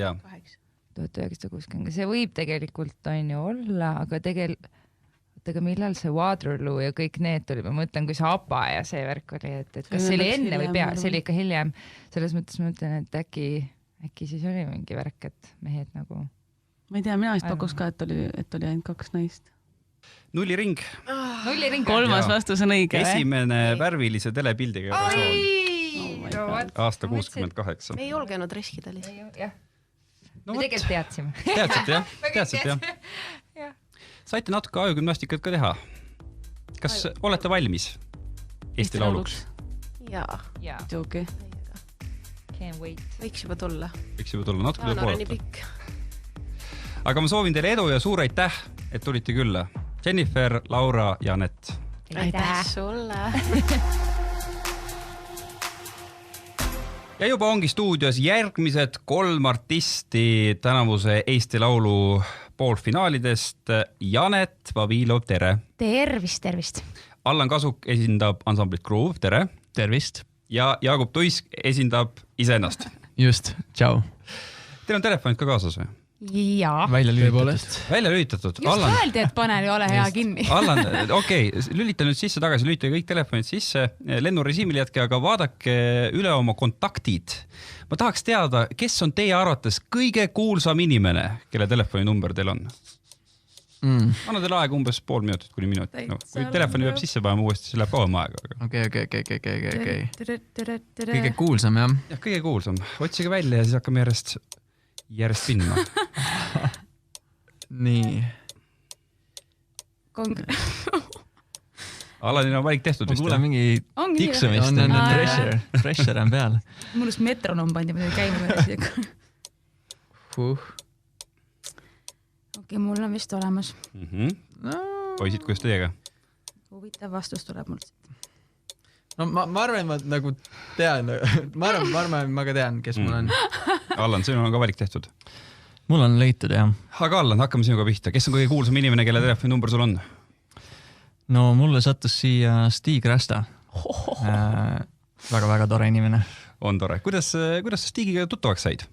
1960, see võib tegelikult on ju olla, aga millal see Waterloo ja kõik need tuli, ma mõtlen, kui see ABBA ja see värk oli, et kas see oli enne või pea, see oli ikka hiljem, selles mõttes ma mõtlen, et äkki siis oli mingi värk, et mehed nagu ma ei tea, mina vist pakus ka, et oli ainult 2 naist. Nulliring. Kolmas vastus on õige. Esimene värvilise telepildiga Eurovisioon. Aasta 68. Me ei julgenud riskida lihtsalt. Me tegelikult teadsime. Teadsite jah. Saite natuke ajugümnastikat ka teha. Kas olete valmis Eesti Lauluks? Jaa. Joki. Can't wait. Võiks juba tulla. Natuke tuleb oodata. Aga ma soovin teile edu ja suur aitäh, et tulite külla. Jennifer, Laura ja Anett. Aitäh sulle. Ja juba ongi stuudios järgmised 3 artisti tänavuse Eesti Laulu poolfinaalidest. Janett Vavilov, tere! Tervist! Allan Kasuk esindab ansamblit Groove, tere! Tervist! Ja Jaagup Tuisk esindab iseennast. Just, tšau! Teil on telefonid ka kaasas või? Jaa. Välja lülitatud. Just öeldi, et pane ei ole hea kinni. Allan, okei, lülita nüüd sisse tagasi, lülita kõik telefonid sisse, lennurežiimil jätke, aga vaadake üle oma kontaktid. Ma tahaks teada, kes on teie arvates kõige kuulsam inimene, kelle telefoninumber teil on? Anna teil aeg umbes pool minutit kuni minut. Kui telefoni peab sisse panema uuesti, siis läheb kauem aega. Okei. Kõige kuulsam, jah? Jah, kõige kuulsam. Otsige välja ja siis hakkame järjest pinna. Nii. Alanil on valik tehtud vist. Ma kuulen mingi tiksumist, pressure on peal. Mul just metronom pandi käima. Okei, mul on vist olemas. Poisid, kuidas teiega? Huvitav vastus tuleb mul. No ma arvan, ma nagu tean, ma arvan, ma ka tean, kes mul on. Allan, sinul on ka valik tehtud? Mul on leitud, jah. Aga Allan, hakkame sinuga pihta. Kes on kõige kuulsam inimene, kelle telefoninumber sul on? No mulle sattus siia Stig Rasta. Väga-väga tore inimene. On tore. Kuidas sa Stigiga tuttavaks said?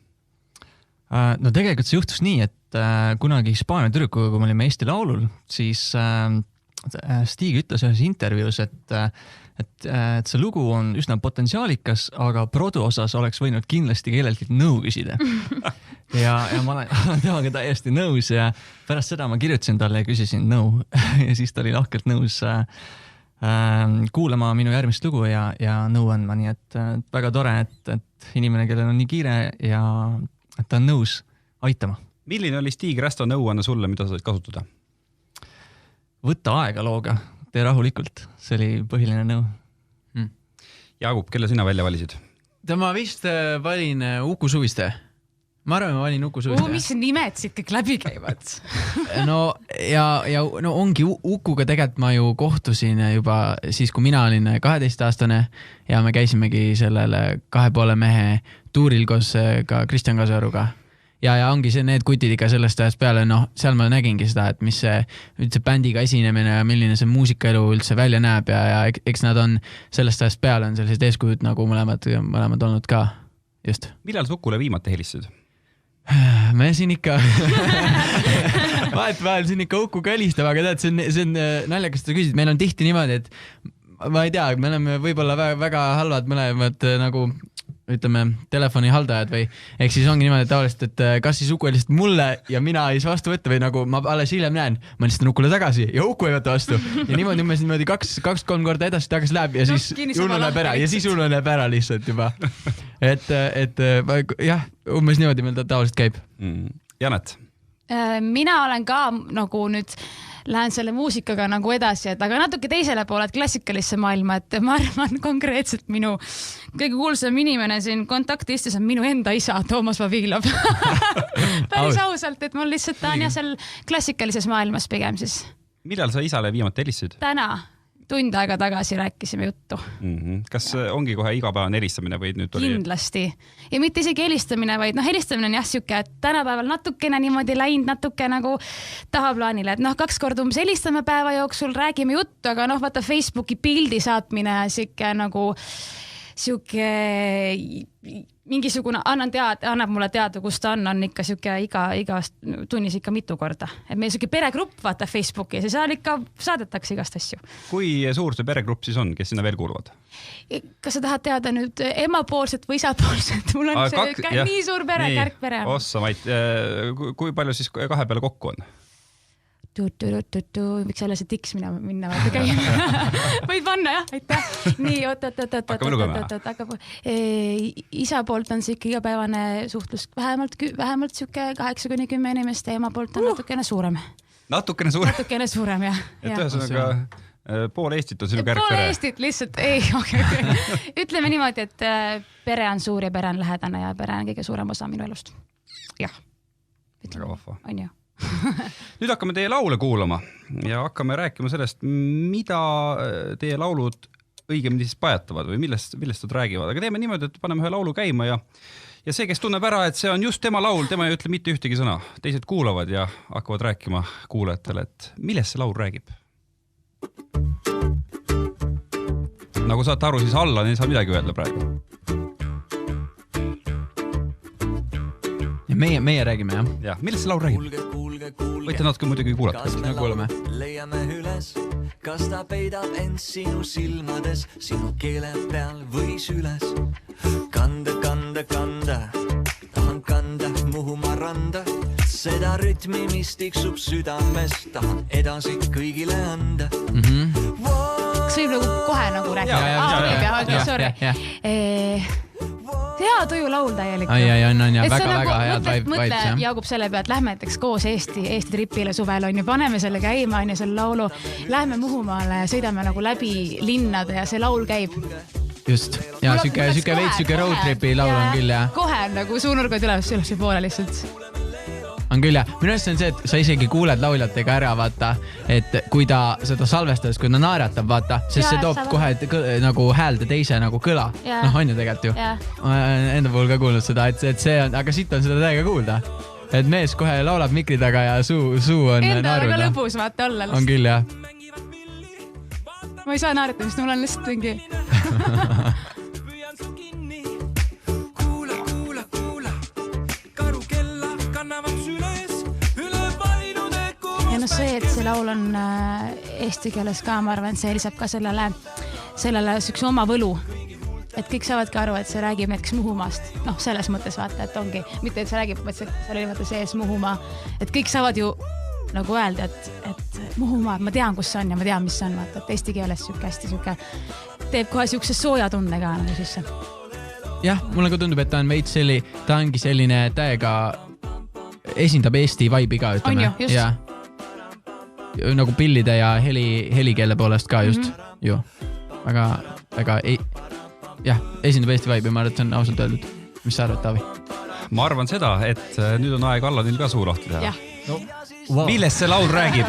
No tegelikult see juhtus nii, et kunagi Hispaania tüdrukuga, kui me olime Eesti Laulul, siis Stig ütles ühes intervjuus, et see lugu on üsna potentsiaalikas, aga produ osas oleks võinud kindlasti kelleltki nõu küsida. Ja ma olen temaga täiesti nõus ja pärast seda ma kirjutasin talle ja küsisin nõu ja siis ta oli lahkelt nõus kuulama minu järgmist lugu ja nõu andma, nii et väga tore, et inimene, kellel on nii kiire ja et ta on nõus aitama. Milline oli Stig Rasta nõuanne sulle, mida sa said kasutada? Võtta aega looga, tee rahulikult. See oli põhiline nõu. Jaagup, kelle sina välja valisid? Ma vist valin Uku Suviste. Ma arvan, ma valin Uku Suviste. Mis nimed siit kõik läbi käivad? No ongi Ukuga tegelikult ma ju kohtusin juba siis, kui mina olin 12-aastane ja me käisimegi sellele 2,5 mehe tuuril koos ka Kristjan Kasaruga. Ja ongi see need kutid ikka sellest ajast peale, seal ma nägingi seda, et mis see üldse bändiga esinemine ja milline see muusikaelu üldse välja näeb ja eks nad on sellest ajast peale on sellised eeskujud nagu mõlemad olnud ka. Just. Millal Ukule viimati helistasid? Me siin ikka vahetevahel siin ikka Ukuga helistab, aga tead, see on naljakas, et sa küsid, meil on tihti niimoodi, et ma ei tea, me oleme võib-olla väga halvad mõlemad nagu ütleme telefoni haldajad või ehk siis ongi niimoodi tavaliselt, et kas siis Uku helistab mulle ja mina ei saa vastu võtta või nagu ma alles hiljem näen, ma helistan Ukule tagasi ja Uku ei võta vastu ja niimoodi 2-3 korda edasi-tagasi läheb ja siis ununeb ära ja siis ununeb ära lihtsalt juba. Et jah, umbes niimoodi meil ta tavaliselt käib. Janett? Mina olen ka nagu nüüd lähen selle muusikaga nagu edasi, et aga natuke teisele poole, et klassikalisse maailma, et ma arvan konkreetselt minu kõige kuulsam inimene siin kontaktistis on minu enda isa, Toomas Vavilov. Päris ausalt, et mul lihtsalt ta on jah seal klassikalises maailmas pigem siis. Millal sa isale viimati helistasid? Täna. Tund aega tagasi rääkisime juttu. Kas ongi kohe igapäevane helistamine või nüüd oli? Kindlasti. Ja mitte isegi helistamine, vaid helistamine on jah siuke, et tänapäeval natukene niimoodi läinud, natuke nagu tahaplaanile, et 2 korda umbes helistame päeva jooksul, räägime juttu, aga vaata Facebooki pildi saatmine siuke nagu siuke mingisugune, annab mulle teada, kus ta on ikka siuke iga tunnis ikka mitu korda. Et meil siuke peregrupp vaata Facebookis ja seal ikka saadetakse igast asju. Kui suur see peregrupp siis on, kes sinna veel kuuluvad? Kas sa tahad teada nüüd emapoolset või isapoolset? Mul on nii suur pere, kärgpere. Ossa, Mait, kui palju siis 2 peale kokku on? Miks jälle see tiks minna vaata käima? Võid panna jah, aitäh. Nii, oot. Isa poolt on see ikka igapäevane suhtlus vähemalt siuke 8-10 inimest ja ema poolt on natukene suurem. Natukene suurem, jah. Et ühesõnaga pool Eestit on sinu kärgpere? Pool Eestit lihtsalt, ei, okay. Ütleme niimoodi, et pere on suur ja pere on lähedane ja pere on kõige suurem osa minu elust. Jah. Väga vahva. On ju. Nüüd hakkame teie laule kuulama ja hakkame rääkima sellest, mida teie laulud õigemini siis pajatavad või millest nad räägivad. Aga teeme niimoodi, et paneme ühe laulu käima ja see, kes tunneb ära, et see on just tema laul, tema ei ütle mitte ühtegi sõna. Teised kuulavad ja hakkavad rääkima kuulajatele, et millest see laul räägib. Nagu saate aru, siis alla ei saa midagi öelda praegu. Meie räägime, jah? Jah, millest see laul räägib? Võite natuke muidugi kuulata. Kuulame. Leiame üles, kas ta peidab end sinu silmades, sinu keele peal või süles. Kanda, tahan kanda Muhumaa randa, seda rütmi, mis tiksub südames, tahan edasi kõigile anda. Kas võib kohe rääkida? Sorry. Hea tuju laul täielik. On väga head vaid. Mõtle Jaagup selle pealt, lähme näiteks koos Eesti tripile suvel on ju, paneme selle käima on ju selle laulu, lähme Muhumaale, sõidame nagu läbi linnade ja see laul käib. Just, ja süke veits road tripi laul on küll, jah. Kohe nagu suunurgad üles poole lihtsalt. On küll, jah. Minu arust on see, et sa isegi kuuled lauljatega ära, vaata, et kui ta seda salvestades, kui ta naeratab, vaata, sest see toob kohe nagu häälde teise nagu kõla. On ju tegelikult ju. Enda puhul ka kuulnud seda, et see on, aga siit on seda täiega kuulda. Et mees kohe laulab mikri taga ja suu on naerud. Enda väga lõbus vaata olla. On küll, jah. Ma ei saa naerata, sest mul on lihtsalt mingi... Ja see, et see laul on eesti keeles ka, ma arvan, see lisab ka sellele sükse oma võlu. Et kõik saavadki aru, et see räägib näiteks Muhumaast. Selles mõttes vaata, et ongi, mitte et see räägib, vaid seal oli vaata sees Muhumaa. Et kõik saavad ju nagu öelda, et Muhumaa, ma tean, kus see on ja ma tean, mis see on. Vaata, et eesti keeles süke hästi süke teeb kohe sükse sooja tunde ka nagu sisse. Jah, mulle ka tundub, et ta on veits ta ongi selline täiega esindab Eesti vibe'i ka, ütleme. On ju, just. Ja. Nagu pillide ja helikeele poolest ka just ju. Väga esindab Eesti vibe'i, ma arvan, et see on ausalt öeldud. Mis sa arvad, Taavi? Ma arvan seda, et nüüd on aeg Allanil ka suu lahti teha. Millest see laul räägib?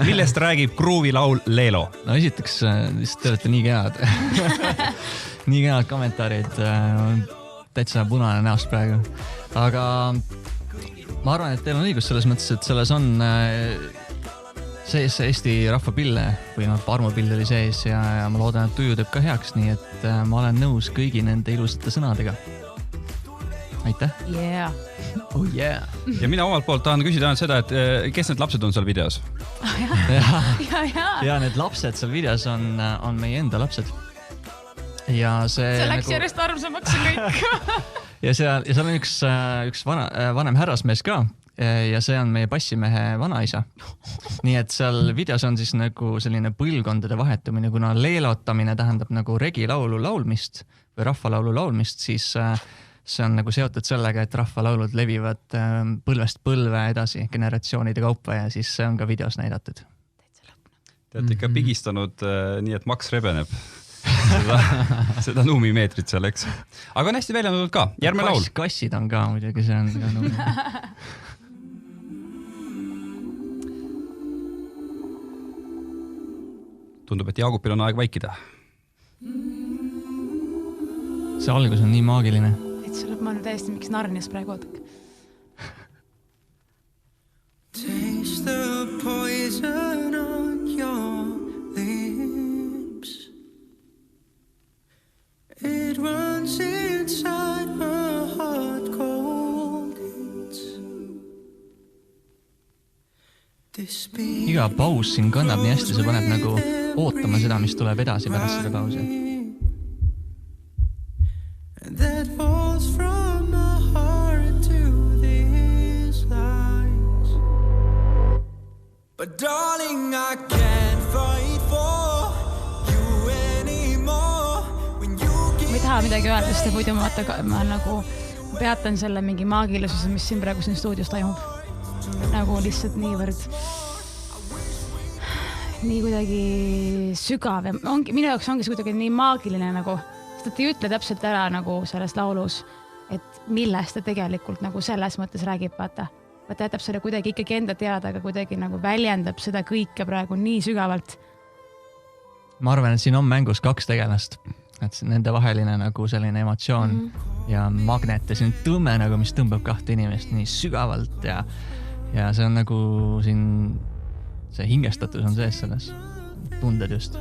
Millest räägib Groovi laul Leelo? No esiteks, te olete nii kenad. Nii kenad kommentaarid. Täitsa punane näost praegu. Aga ma arvan, et teil on õigus selles mõttes, et selles on sees Eesti rahvapille või armupill oli sees ja ma loodan, et tuju teeb ka heaks, nii et ma olen nõus kõigi nende ilusate sõnadega. Aitäh! Yeah! Oh yeah! Ja mina omalt poolt tahan küsida seda, et kes need lapsed on seal videos? Ja need lapsed seal videos on meie enda lapsed. Ja see läks järjest armsamaks kõik. Ja seal on üks vanem härrasmees ka ja see on meie bassimehe vanaisa. Nii et seal videos on siis nagu selline põlvkondade vahetumine, kuna leelotamine tähendab nagu regilaulu laulmist või rahvalaulu laulmist, siis see on nagu seotud sellega, et rahvalaulud levivad põlvest põlve edasi generatsioonide kaupa ja siis see on ka videos näidatud. Te olete ikka pigistanud nii, et maks rebeneb. Seda nuumimeetrit seal, eks. Aga on hästi välja nõudnud ka. Järgmine laul. Kassid on ka muidugi, see on ka nuumi. Tundub, et Jaagupil on aeg vaikida. See algus on nii maagiline. Et see lõpp, ma olen täiesti miks Narnias praegu ootak. Taste the poison on your lips. It runs inside my heart cold hits. Iga paus siin kannab nii hästi, see paneb nagu ootama seda, mis tuleb edasi pärast seda pausi. That falls from my heart to these lines. But darling, I can't fight for you anymore. When you Ma ei taha midagi öelda, sest muidu ma nagu peatan selle mingi maagilisuse, mis siin praegu siin stuudios toimub. Nagu lihtsalt niivõrd nii kuidagi sügav ja minu jaoks ongi see kuidagi nii maagiline nagu, sest ta ei ütle täpselt ära nagu selles laulus, et millest ta tegelikult nagu selles mõttes räägib, vaata. Ta jätab selle kuidagi ikkagi enda teada, aga kuidagi nagu väljendab seda kõike praegu nii sügavalt. Ma arvan, et siin on mängus 2 tegelast, et nende vaheline nagu selline emotsioon ja magnet ja siin tõmme nagu, mis tõmbab 2 inimest nii sügavalt ja see on nagu siin see hingestatus on sees selles tunded just.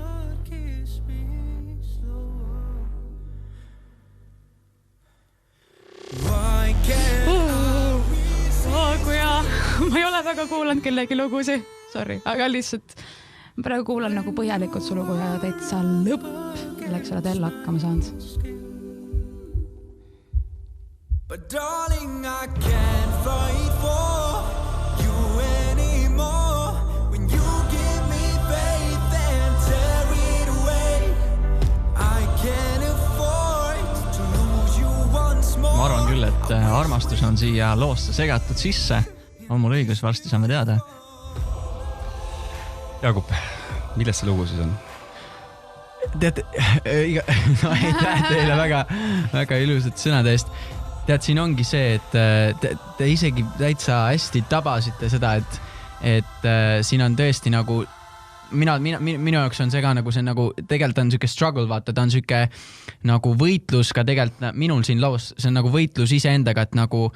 Kui ma ei ole väga kuulanud kellegi lugusi, sorry, aga lihtsalt praegu kuulan nagu põhjalikult su lugu ja täitsa lõpp, kelleks oled jälle hakkama saanud. But darling, I can't fight for you anymore. When you give me faith and tear it away, I can't afford to lose you once more. Ma arvan küll, et armastus on siia loosse segatud sisse. On mul õigus, varsti saame teada. Jaagup, millest see lugu siis on? Tead, no aitäh teile väga ilusad sõnade eest. Tead, siin ongi see, et te isegi täitsa hästi tabasite seda, et siin on tõesti nagu, minu jaoks on see ka nagu see nagu, tegelikult on selline struggle, vaata, ta on selline nagu võitlus ka tegelikult minul siin laus, see on nagu võitlus iseendaga, et nagu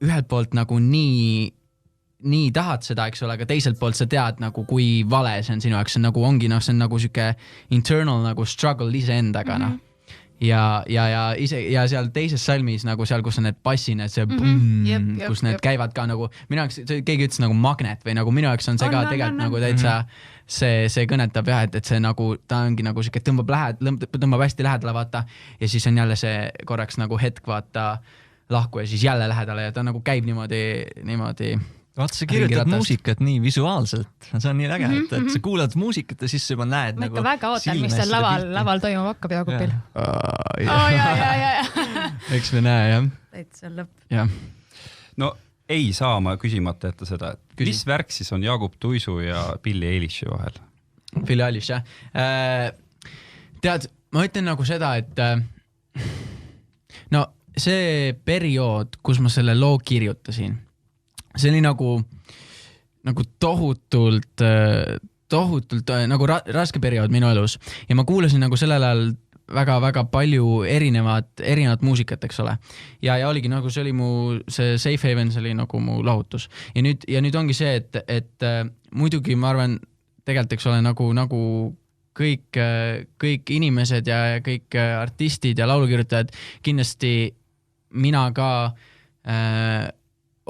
ühelt poolt nagu nii tahad seda, eks ole, aga teiselt poolt sa tead nagu kui vale see on sinu jaoks, see on nagu ongi, see on nagu selline internal nagu struggle iseendaga, Ja seal teises salmis nagu seal, kus on need bassined, see kus need käivad ka nagu, minu jaoks, keegi ütles nagu magnet või nagu minu jaoks on see ka tegelikult nagu täitsa see kõnetab jah, et see nagu, ta ongi nagu siuke tõmbab hästi lähedale, vaata, ja siis on jälle see korraks nagu hetk, vaata, lahku ja siis jälle lähedale ja ta nagu käib niimoodi vaata, sa kirjutad muusikat nii visuaalselt, see on nii äge, et sa kuulad muusikat ja siis sa juba näed ma nagu ikka väga ootan, mis seal laval toimub hakkab Jaagupil. Eks me näe, jah. Täitsa lõpp. Jah. No ei saa ma küsimata jätta seda, et mis värk siis on Jaagup Tuisu ja Billie Eilishi vahel? Billie Eilish, jah. Tead, ma ütlen nagu seda, et no see periood, kus ma selle loo kirjutasin, see oli nagu tohutult nagu raske periood minu elus ja ma kuulasin nagu sellel ajal väga-väga palju erinevat muusikat, eks ole. Ja oligi nagu see oli mu see Safe Haven, see oli nagu mu lahutus. Ja nüüd ongi see, et muidugi ma arvan tegelikult, eks ole, nagu kõik inimesed ja kõik artistid ja laulukirjutajad, kindlasti mina ka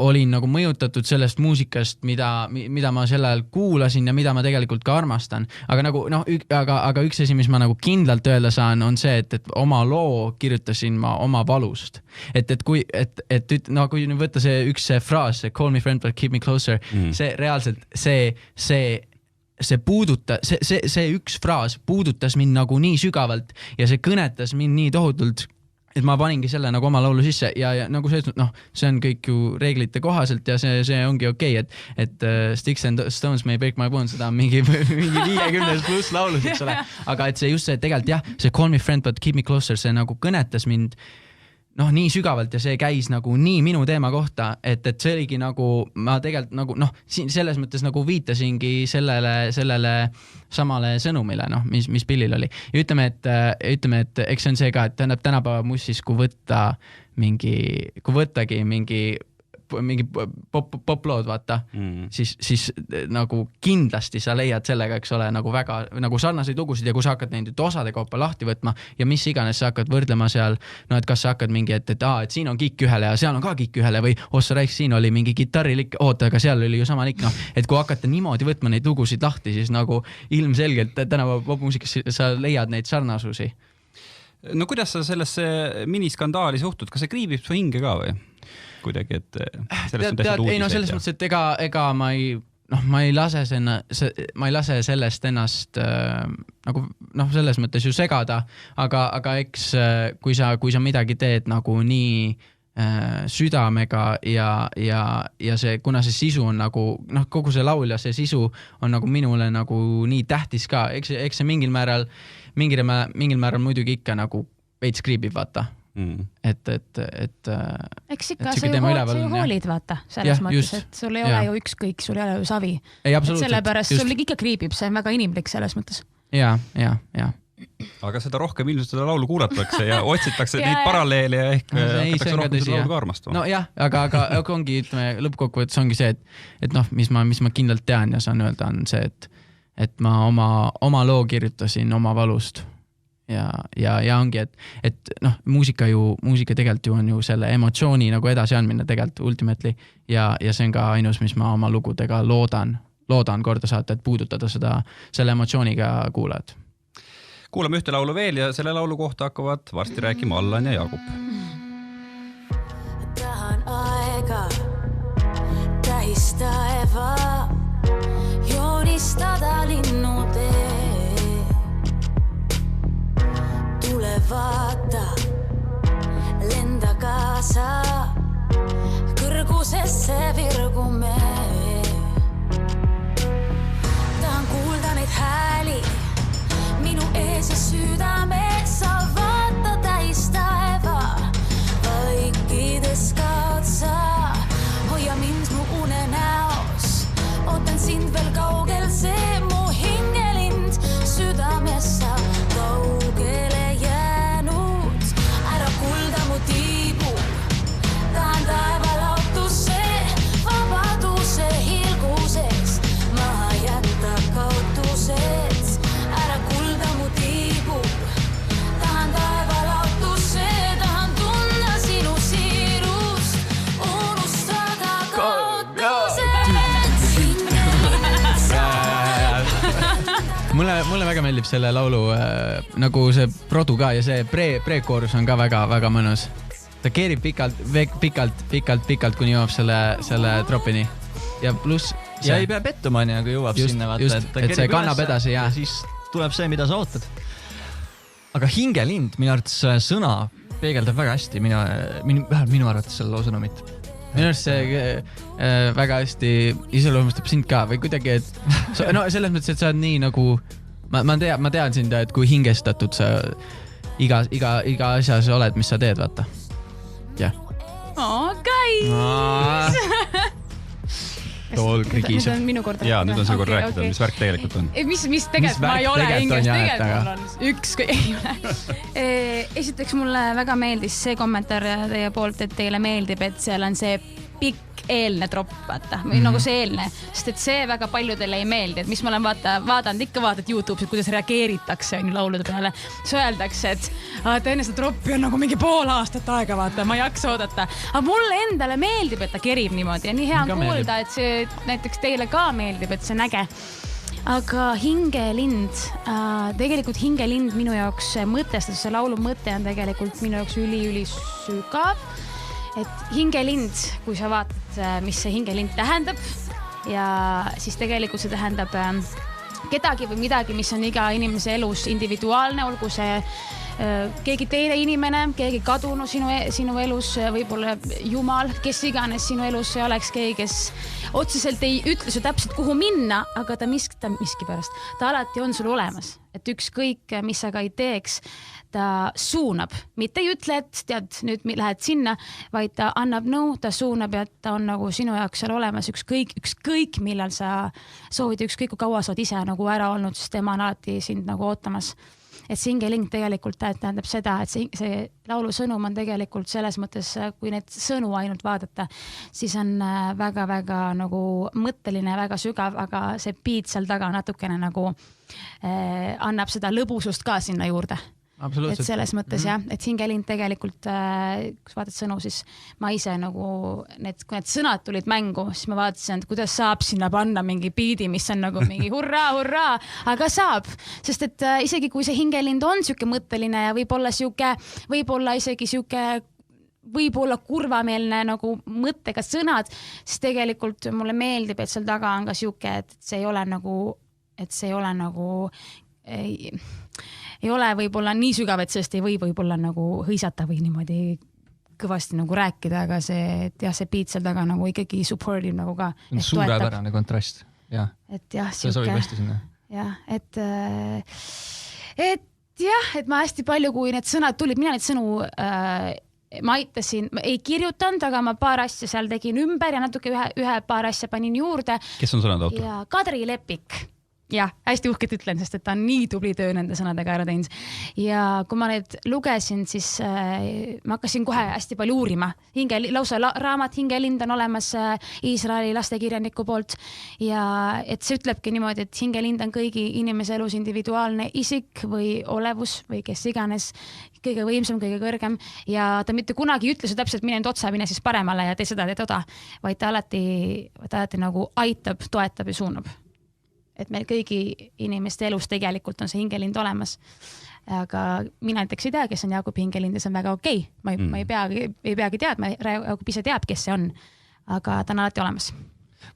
olin nagu mõjutatud sellest muusikast, mida ma sel ajal kuulasin ja mida ma tegelikult ka armastan. Aga nagu, aga üks asi, mis ma nagu kindlalt öelda saan, on see, et oma loo kirjutasin ma oma valust. Kui nüüd võtta see üks fraas, see call me friend but keep me closer, see reaalselt, see üks fraas puudutas mind nagu nii sügavalt ja see kõnetas mind nii tohutult et ma paningi selle nagu oma laulu sisse ja nagu see on kõik ju reeglite kohaselt ja see ongi okei, et Sticks and Stones May Break My Bones, seda on mingi 50 pluss laulus, eks ole. Aga et see just see tegelikult jah, see Call Me Friend But Keep Me Closer, see nagu kõnetas mind nii sügavalt ja see käis nagu nii minu teema kohta, et see oligi nagu, ma tegelikult nagu selles mõttes nagu viitasingi sellele samale sõnumile, mis pillil oli. Ja ütleme, et eks see on see ka, et tänapäeva mussis, kui võttagi mingi poplood, vaata, siis nagu kindlasti sa leiad sellega, eks ole, nagu väga nagu sarnaseid lugusid ja kui sa hakkad neid osade kaupa lahti võtma ja mis iganes sa hakkad võrdlema seal, et kas sa hakkad mingi, et siin on kikk ühele ja seal on ka kikk ühele või ossa rääks, siin oli mingi kitarrilik, aga seal oli ju sama likk, et kui hakata niimoodi võtma neid lugusid lahti, siis nagu ilmselgelt tänapäeva popmuusikas sa leiad neid sarnasusi. No kuidas sa sellesse miniskandaali suhtud, kas see kriibib su hinge ka või? Kuidagi, et sellest on tehtud uudiseid. Ei, selles mõttes, et ega ma ei lase sellest ennast nagu selles mõttes ju segada, aga eks kui sa midagi teed nagu nii südamega ja see, kuna see sisu on nagu, kogu see laul ja see sisu on nagu minule nagu nii tähtis ka, eks see mingil määral muidugi ikka nagu veits kriibib, vaata. Et eks ikka sa ju hoolid, vaata, selles mõttes, et sul ei ole ju ükskõik, sul ei ole ju savi. Sellepärast sul ikka kriibib, see on väga inimlik selles mõttes. Ja. Aga seda rohkem ilmselt seda laulu kuulatakse ja otsitakse neid paralleele ja ehk hakatakse rohkem seda laulu ka armastama. No jah, aga ongi, ütleme, lõppkokkuvõttes ongi see, et mis ma kindlalt tean ja saan öelda, on see, et ma oma loo kirjutasin oma valust. Ja ongi, et muusika tegelikult ju on ju selle emotsiooni nagu edasi andmine tegelikult ultimately ja see on ka ainus, mis ma oma lugudega loodan korda saata, et puudutada selle emotsiooniga kuulajad. Kuulame ühte laulu veel ja selle laulu kohta hakkavad varsti rääkima Allan ja Jaagup. Tahan aega tähista eva, joonistada linnutee. Tule vaata, lenda kaasa, kõrgusesse virgume. Tahan kuulda neid hääli, minu ees ja südames, sa vaata täistaeva, vaikides ka otsa, hoia mind mu unenäos, ootan sind veel kaugel, see mu hingelind, südames sa kaugele tiibu, tahan taevalautusse, vabaduse hilguses, maha jätta kautused, ära kulda mu tiibu, tahan taevalautusse, tahan tunna sinu siirust, unustada kautused. Mulle väga meeldib selle laulu nagu see produ ka ja see pre-koorus on ka väga mõnus. Ta keerib pikalt, kuni jõuab selle tropini. Ja pluss... Ja ei pea pettuma, kui jõuab sinna. Et see kannab edasi ja siis tuleb see, mida sa ootad. Aga hingelind, minu arvates sõna peegeldab väga hästi minu arvates selle loo sõnumit. Minu arust see väga hästi iseloomustab sind ka või kuidagi, et selles mõttes, et sa oled nii nagu ma tean sind, et kui hingestatud sa iga asja sa oled, mis sa teed, vaata. Jah. Oh, guys! Tool krigis. Jaa, nüüd on see kord rääkida, mis värk tegelikult on. Mis tegelikult ma ei ole hingest, tegelikult mul on ükskõik ei ole. Esiteks mulle väga meeldis see kommentaar teie poolt, et teile meeldib, et seal on see pikk eelne tropp, vaata, või nagu see eelne, sest et see väga paljudele ei meeldi, et mis ma olen vaadanud YouTube'is, et kuidas reageeritakse laulude peale, siis öeldakse, et enne seda troppi on nagu mingi pool aastat aega, vaata, ma ei jaksa oodata, aga mulle endale meeldib, et ta kerib niimoodi ja nii hea on kuulda, et see näiteks teile ka meeldib, et see on äge. Aga hingelind, tegelikult hingelind minu jaoks mõtestus, see laulu mõte on tegelikult minu jaoks üli sügav. Et hingelind, kui sa vaatad, mis see hingelind tähendab ja siis tegelikult see tähendab kedagi või midagi, mis on iga inimese elus individuaalne, olgu see keegi teine inimene, keegi kadunu sinu elus, võib-olla jumal, kes iganes sinu elus see oleks, keegi, kes otseselt ei ütle su täpselt kuhu minna, aga ta miskipärast, ta alati on sul olemas, et ükskõik mis sa ka ei teeks, ta suunab, mitte ei ütle, et tead, nüüd lähed sinna, vaid ta annab nõu, ta suunab ja ta on nagu sinu jaoks seal olemas ükskõik millal sa soovid, ükskõik kui kaua sa oled ise nagu ära olnud, siis tema on alati sind nagu ootamas. Et see hingeling tegelikult tähendab seda, et see laulu sõnum on tegelikult selles mõttes, kui need sõnu ainult vaadata, siis on väga-väga nagu mõtteline, väga sügav, aga see beat seal taga natukene nagu annab seda lõbusust ka sinna juurde. Et selles mõttes jah, et hingeling tegelikult, kui vaatad sõnu, siis ma ise nagu, kui need sõnad tulid mängu, siis ma vaatasin, et kuidas saab sinna panna mingi biidi, mis on nagu mingi hurraa, aga saab, sest et isegi kui see hingelind on siuke mõtteline ja võib-olla isegi siuke võib-olla kurvameelne nagu mõttega sõnad, siis tegelikult mulle meeldib, et seal taga on ka siuke, et see ei ole nagu ei ole võib-olla nii sügav, et sellest ei või võib-olla nagu hõisata või niimoodi kõvasti nagu rääkida, aga see beat seal taga nagu ikkagi supportive nagu ka. Suurepärane kontrast, jah. Et jah, see sobib hästi sinna. Jah, et ma hästi palju, kui need sõnad tulid, mina neid sõnu ma aitasin, ei kirjutanud, aga ma paar asja seal tegin ümber ja natuke paar asja panin juurde. Kes on sõnad autor? Ja Kadri Lepik. Jah, hästi uhket ütlen, sest et ta on nii tubli töö nende sõnadega ära teinud. Ja kui ma need lugesin, siis ma hakkasin kohe hästi palju uurima. Lausa raamat Hingelind on olemas Iisraeli lastekirjaniku poolt. Ja et see ütlebki niimoodi, et hingelind on kõigi inimese elus individuaalne isik või olevus või kes iganes, kõige võimsam, kõige kõrgem. Ja ta mitte kunagi ei ütle see täpselt, mine nüüd otsa, mine siis paremale ja tee seda, tee toda. Vaid ta alati nagu aitab, toetab ja suunab. Et meil kõigi inimeste elus tegelikult on see hingelind olemas. Aga mina näiteks ei tea, kes on Jaagup hingelind ja see on väga okei. Ma ei peagi teadma, Jaagup ise teab, kes see on. Aga ta on alati olemas.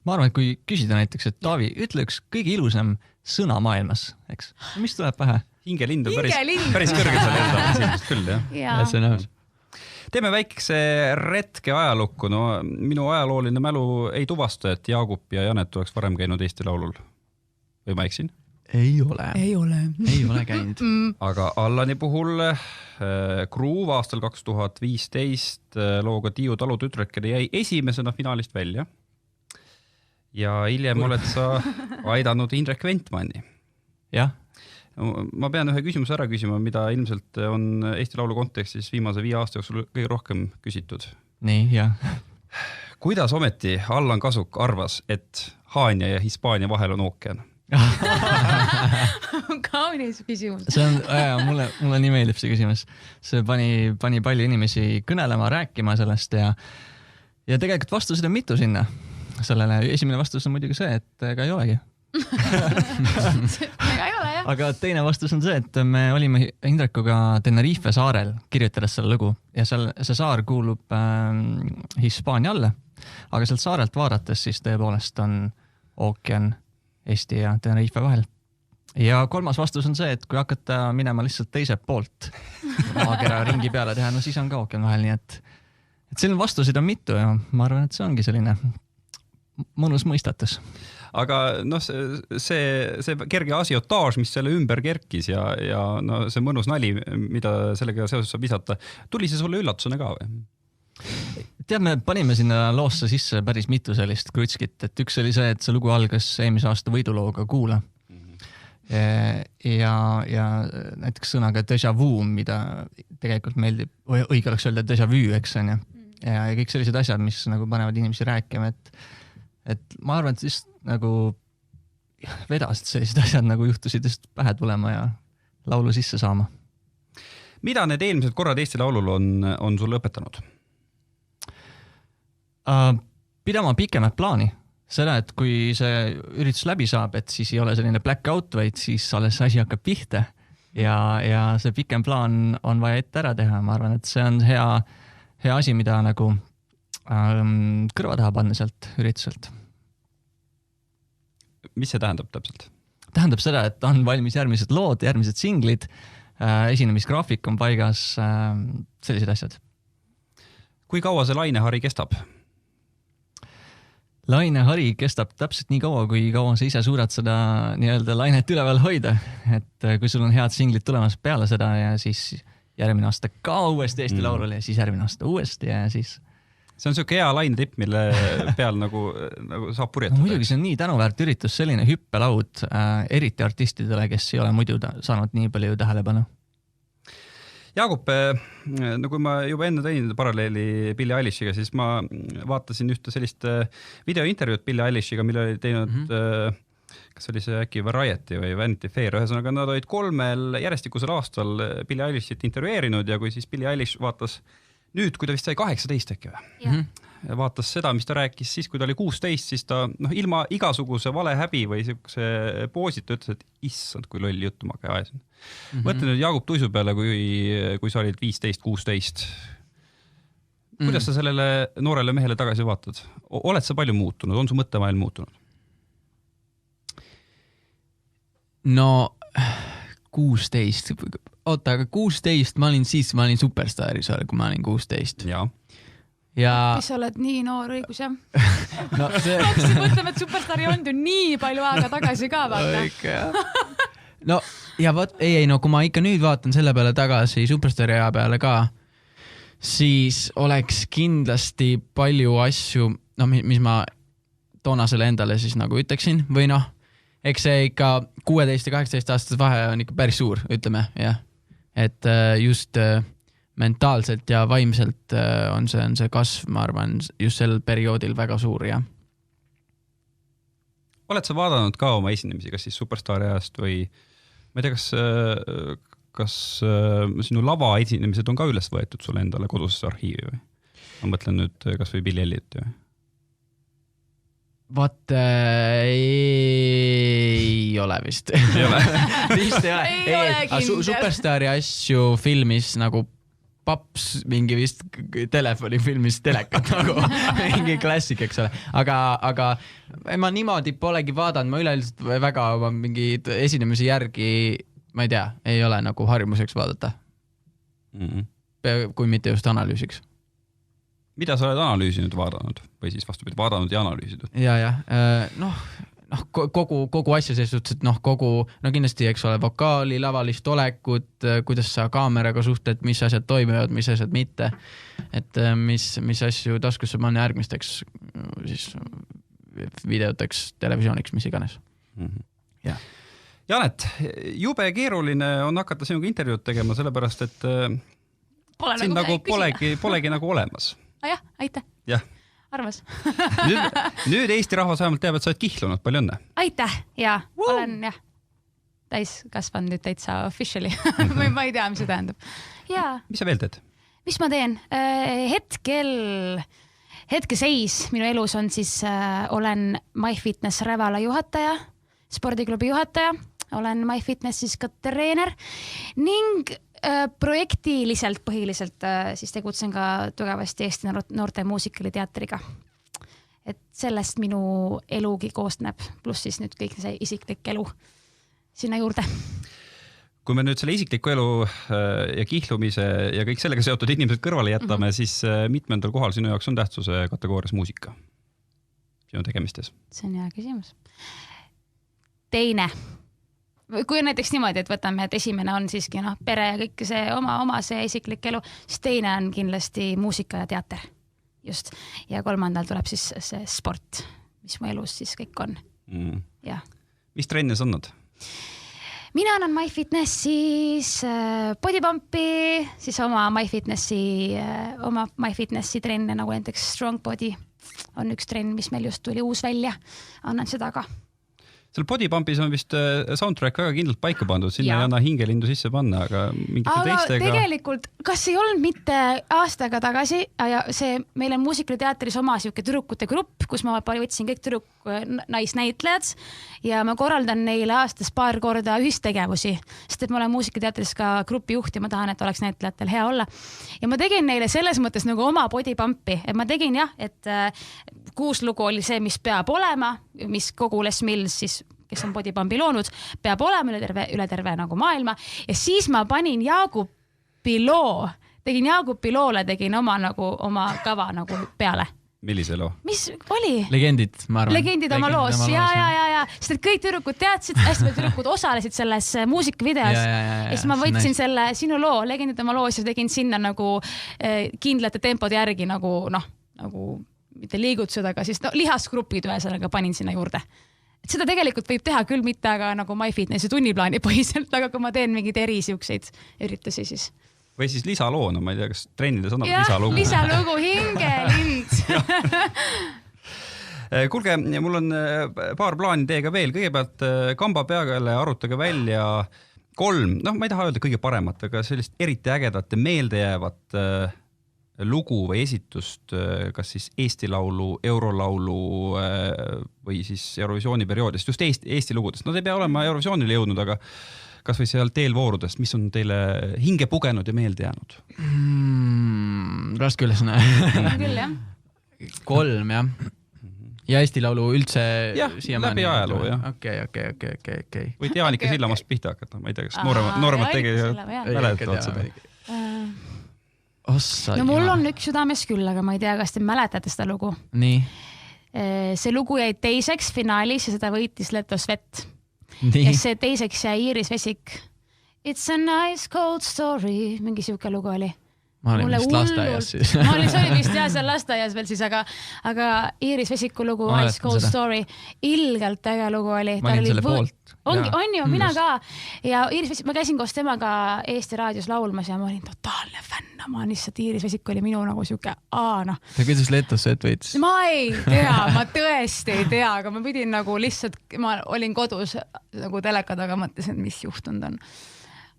Ma arvan, et kui küsida näiteks, et Taavi, ütle üks kõige ilusam sõna maailmas, eks? Mis tuleb pähe? Hingelind on päris kõrge seal esimest küll, jah. See on nõus. Teeme väikse retke ajalukku. No, minu ajalooline mälu ei tuvasta, et Jaagup ja Janet oleks varem käinud Eesti Laulul. Või ma eksin? Ei ole käinud. Aga Allani puhul Groove aastal 2015 looga Tiiu Talu tütrekene jäi esimesena finaalist välja. Ja hiljem oled sa aidanud Indrek Ventmanni. Jah. Ma pean ühe küsimuse ära küsima, mida ilmselt on Eesti Laulu kontekstis viimase 5 aasta jooksul kõige rohkem küsitud. Nii, jah. Kuidas ometi Allan Kasuk arvas, et Haanja ja Hispaania vahel on ookean? Kaunis küsimus. See on, mulle nii meeldib see küsimus. See pani palju inimesi kõnelema, rääkima sellest ja tegelikult vastuseid on mitu sinna. Sellele esimene vastus on muidugi see, et ega ei olegi. Ega ei ole, jah. Aga teine vastus on see, et me olime Indrekuga Tenerife saarel kirjutades selle lugu ja see saar kuulub Hispaania alle, aga sealt saarelt vaadates siis tõepoolest on ookean Eesti ja Tenerife vahel. Ja kolmas vastus on see, et kui hakata minema lihtsalt teiselt poolt maakera ringi peale teha, no siis on ka ookean vahel, nii et selline vastuseid on mitu ja ma arvan, et see ongi selline mõnus mõistatus. Aga see kerge asiotaaž, mis selle ümber kerkis ja see mõnus nali, mida sellega seoses saab visata, tuli see sulle üllatusena ka või? Tead, me panime sinna loosse sisse päris mitu sellist krutskit, et üks oli see, et see lugu algas eelmise aasta võidulooga Kuula. Ja näiteks sõnaga déjà vu, mida tegelikult meeldib, või õige oleks öelda déjà vu, eks on ja kõik sellised asjad, mis nagu panevad inimesi rääkima, et ma arvan, et siis nagu vedasid sellised asjad nagu juhtusid just pähe tulema ja laulu sisse saama. Mida need eelmised korrad Eesti Laulul on sulle õpetanud? Pidama pikemat plaani. Seda, et kui see üritus läbi saab, et siis ei ole selline blackout, vaid siis alles asi hakkab pihta. Ja see pikem plaan on vaja ette ära teha. Ma arvan, et see on hea asi, mida nagu kõrva taha panna sealt ürituselt. Mis see tähendab täpselt? Tähendab seda, et on valmis järgmised lood, järgmised singlid esinemisgraafik on paigas, sellised asjad. Kui kaua see lainehari kestab? Lainehari kestab täpselt nii kaua, kui kaua sa ise suudad seda nii-öelda lainet üleval hoida. Et kui sul on head singlid tulemas peale seda ja siis järgmine aasta ka uuesti Eesti Laulul ja siis järgmine aasta uuesti ja siis... See on selline hea lainetipp, mille peal nagu saab purjetada. No, muidugi see on nii tänuväärt üritus, selline hüppelaud, eriti artistidele, kes ei ole muidu saanud nii palju tähelepanu. Jaagup, no kui ma juba enne tõin paralleeli Billie Eilishiga, siis ma vaatasin ühte sellist videointervjuud Billie Eilishiga, mille oli teinud, kas oli see äkki Variety või Vanity Fair, ühesõnaga nad olid 3 järjestikusel aastal Billie Eilishit intervjueerinud ja kui siis Billie Eilish vaatas nüüd, kui ta vist sai 18 äkki või? Vaatas seda, mis ta rääkis siis, kui ta oli 16, siis ta ilma igasuguse valehäbi või see poosit ütles, et issand, kui loll juttu ma ka ajasin. Mõtle nüüd Jaagup Tuisu peale, kui sa olid 15-16. Kuidas sa sellele noorele mehele tagasi vaatad? Oled sa palju muutunud? On su mõttemaailm muutunud? No 16. Oota, aga 16 ma olin superstaaris, kui ma olin 16. Jaa. Mis sa oled nii noor õigus, jah? No, hakkasin mõtlema, et superstaari on ju nii palju aega tagasi ka, vaata. No, ja kui ma ikka nüüd vaatan selle peale tagasi, superstaari aja peale ka, siis oleks kindlasti palju asju, mis ma toonasele endale siis nagu ütleksin, või eks see ikka 16 ja 18 aastas vahe on ikka päris suur, ütleme, jah. Et just mentaalselt ja vaimselt on see kasv, ma arvan, just sel perioodil väga suur, jah. Oled sa vaadanud ka oma esinemisi, kas siis superstaari ajast või ma ei tea, kas sinu lava esinemised on ka üles võetud sulle endale kodusesse arhiivi või? Ma mõtlen nüüd kas või Billie Elliot või? Vaat ei ole vist. Ei ole? Vist ei ole. Ei ole kindel. Superstaari asju filmis nagu paps mingi vist telefoni filmis telekat nagu mingi klassik, eks ole. Aga ma niimoodi polegi vaadanud, ma üleüldiselt väga oma mingid esinemise järgi, ma ei tea, ei ole nagu harjumuseks vaadata. Kui mitte just analüüsiks. Mida sa oled analüüsinud, vaadanud või siis vastupidi, vaadanud ja analüüsinud? Ja, kogu asja selles suhtes, et kindlasti, eks ole, vokaali, lavalist olekut, kuidas sa kaameraga suhted, mis asjad toimivad, mis asjad mitte, et mis asju taskusse panna järgmisteks siis videoteks, televisiooniks, mis iganes. Ja. Janet, jube keeruline on hakata sinuga intervjuud tegema, sellepärast, et siin nagu polegi nagu olemas. Jah, aitäh. Jah. Arvas. nüüd Eesti rahvas vähemalt teab, et sa oled kihlunud, palju õnne. Aitäh, jaa. Olen täis kasvanud nüüd täitsa officially. Ma ei tea, mis see tähendab. Jaa. Mis sa veel teed? Mis ma teen? Hetkeseis minu elus on siis, olen MyFitness Rävala juhataja, spordiklubi juhataja, olen MyFitness siis ka treener ning projektiliselt põhiliselt siis tegutsen ka tugevasti Eesti noorte muusikaliteatriga. Et sellest minu elugi koosneb, pluss siis nüüd kõik see isiklik elu sinna juurde. Kui me nüüd selle isikliku elu ja kihlumise ja kõik sellega seotud inimesed kõrvale jätame, siis mitmendal kohal sinu jaoks on tähtsuse kategoorias muusika sinu tegemistes? See on hea küsimus. Teine. Kui on näiteks niimoodi, et võtame, et esimene on siiski pere ja kõik see oma see isiklik elu, siis teine on kindlasti muusika ja teater. Just. Ja kolmandal tuleb siis see sport, mis mu elus siis kõik on. Ja. Mis trenne sa annad? Mina annan MyFitnessis bodypumpi, siis oma MyFitnessi trenne, nagu näiteks Strong Body on üks trenn, mis meil just tuli uus välja. Annan seda ka. Seal bodypumpis on vist soundtrack väga kindlalt paika pandud, sinna ei anna hingelindu sisse panna, aga mingite teistega... Tegelikult, kas ei olnud mitte aastaga tagasi, ja see, meil on muusikaliteatris oma siuke tüdrukute grupp, kus ma võtsin kõik naisnäitlejad ja ma korraldan neile aastas paar korda ühistegevusi, sest et ma olen muusikaliteatris ka grupi juht ja ma tahan, et oleks näitlejatel hea olla. Ja ma tegin neile selles mõttes nagu oma bodypumpi, et ma tegin et 6 lugu oli see, mis peab olema, mis kogu Les Mills siis kes on Bodypumpi loonud, peab olema üle terve nagu maailma ja siis ma panin Jaagupi loo, tegin oma kava nagu peale. Millise loo? Mis oli? Legendid, ma arvan. Legendid oma loos, ja. Sest et kõik tüdrukud teadsid, hästi palju tüdrukud osalesid selles muusikavideos. Ja siis ma võtsin selle sinu loo, Legendid oma loos ja tegin sinna nagu kindlate tempode järgi nagu mitte liigutused, aga siis lihasgrupid ühesõnaga panin sinna juurde. Et seda tegelikult võib teha küll mitte, aga nagu MyFitnessi tunniplaani põhiselt, aga kui ma teen mingeid siukseid üritusi, siis... Või siis lisaloo, no ma ei tea, kas trennides annab lisalugu. Lisalugu, hingelind. Kuulge, mul on paar plaani teiega veel. Kõigepealt kamba peale arutage välja 3, ma ei taha öelda kõige paremat, aga sellist eriti ägedat ja meeldejäävat lugu või esitust, kas siis Eesti Laulu, Eurolaulu või siis Eurovisiooni perioodist, just Eesti lugudest. No te ei pea olema Eurovisioonile jõudnud, aga kas või seal teelvoorudest, mis on teile hinge pugenud ja meelde jäänud? Raske ülesanne. Küll, jah. 3, jah. Ja Eesti Laulu üldse läbi ajaloo, jah. Okei. Võid Jaanike Sillamast pihta hakata, ma ei tea, kas nooremad tegelikult mäletavad seda. No mul on üks südames küll, aga ma ei tea, kas te mäletate seda lugu. Nii. See lugu jäi teiseks finaalis ja seda võitis Leto Svet. Nii. Ja see teiseks jäi Iiris Vesik. It's a nice cold story. Mingi siuke lugu oli. Ma olin vist lasteaias siis. Ma olin vist seal lasteaias veel siis, aga Iiris Vesiku lugu Ice Cold Story. Ilgelt äge lugu oli. Ma olin selle poolt. On ju, mina ka. Ja Iiris Vesik, ma käisin koos temaga Eesti raadios laulmas ja ma olin totaalne fänn. Ma lihtsalt Iiris Vesik oli minu nagu siuke Ta kuidas Letosse võitis? Ma ei tea, ma tõesti ei tea, aga ma pidin nagu lihtsalt, ma olin kodus nagu teleka taga, mõtlesin, mis juhtunud on.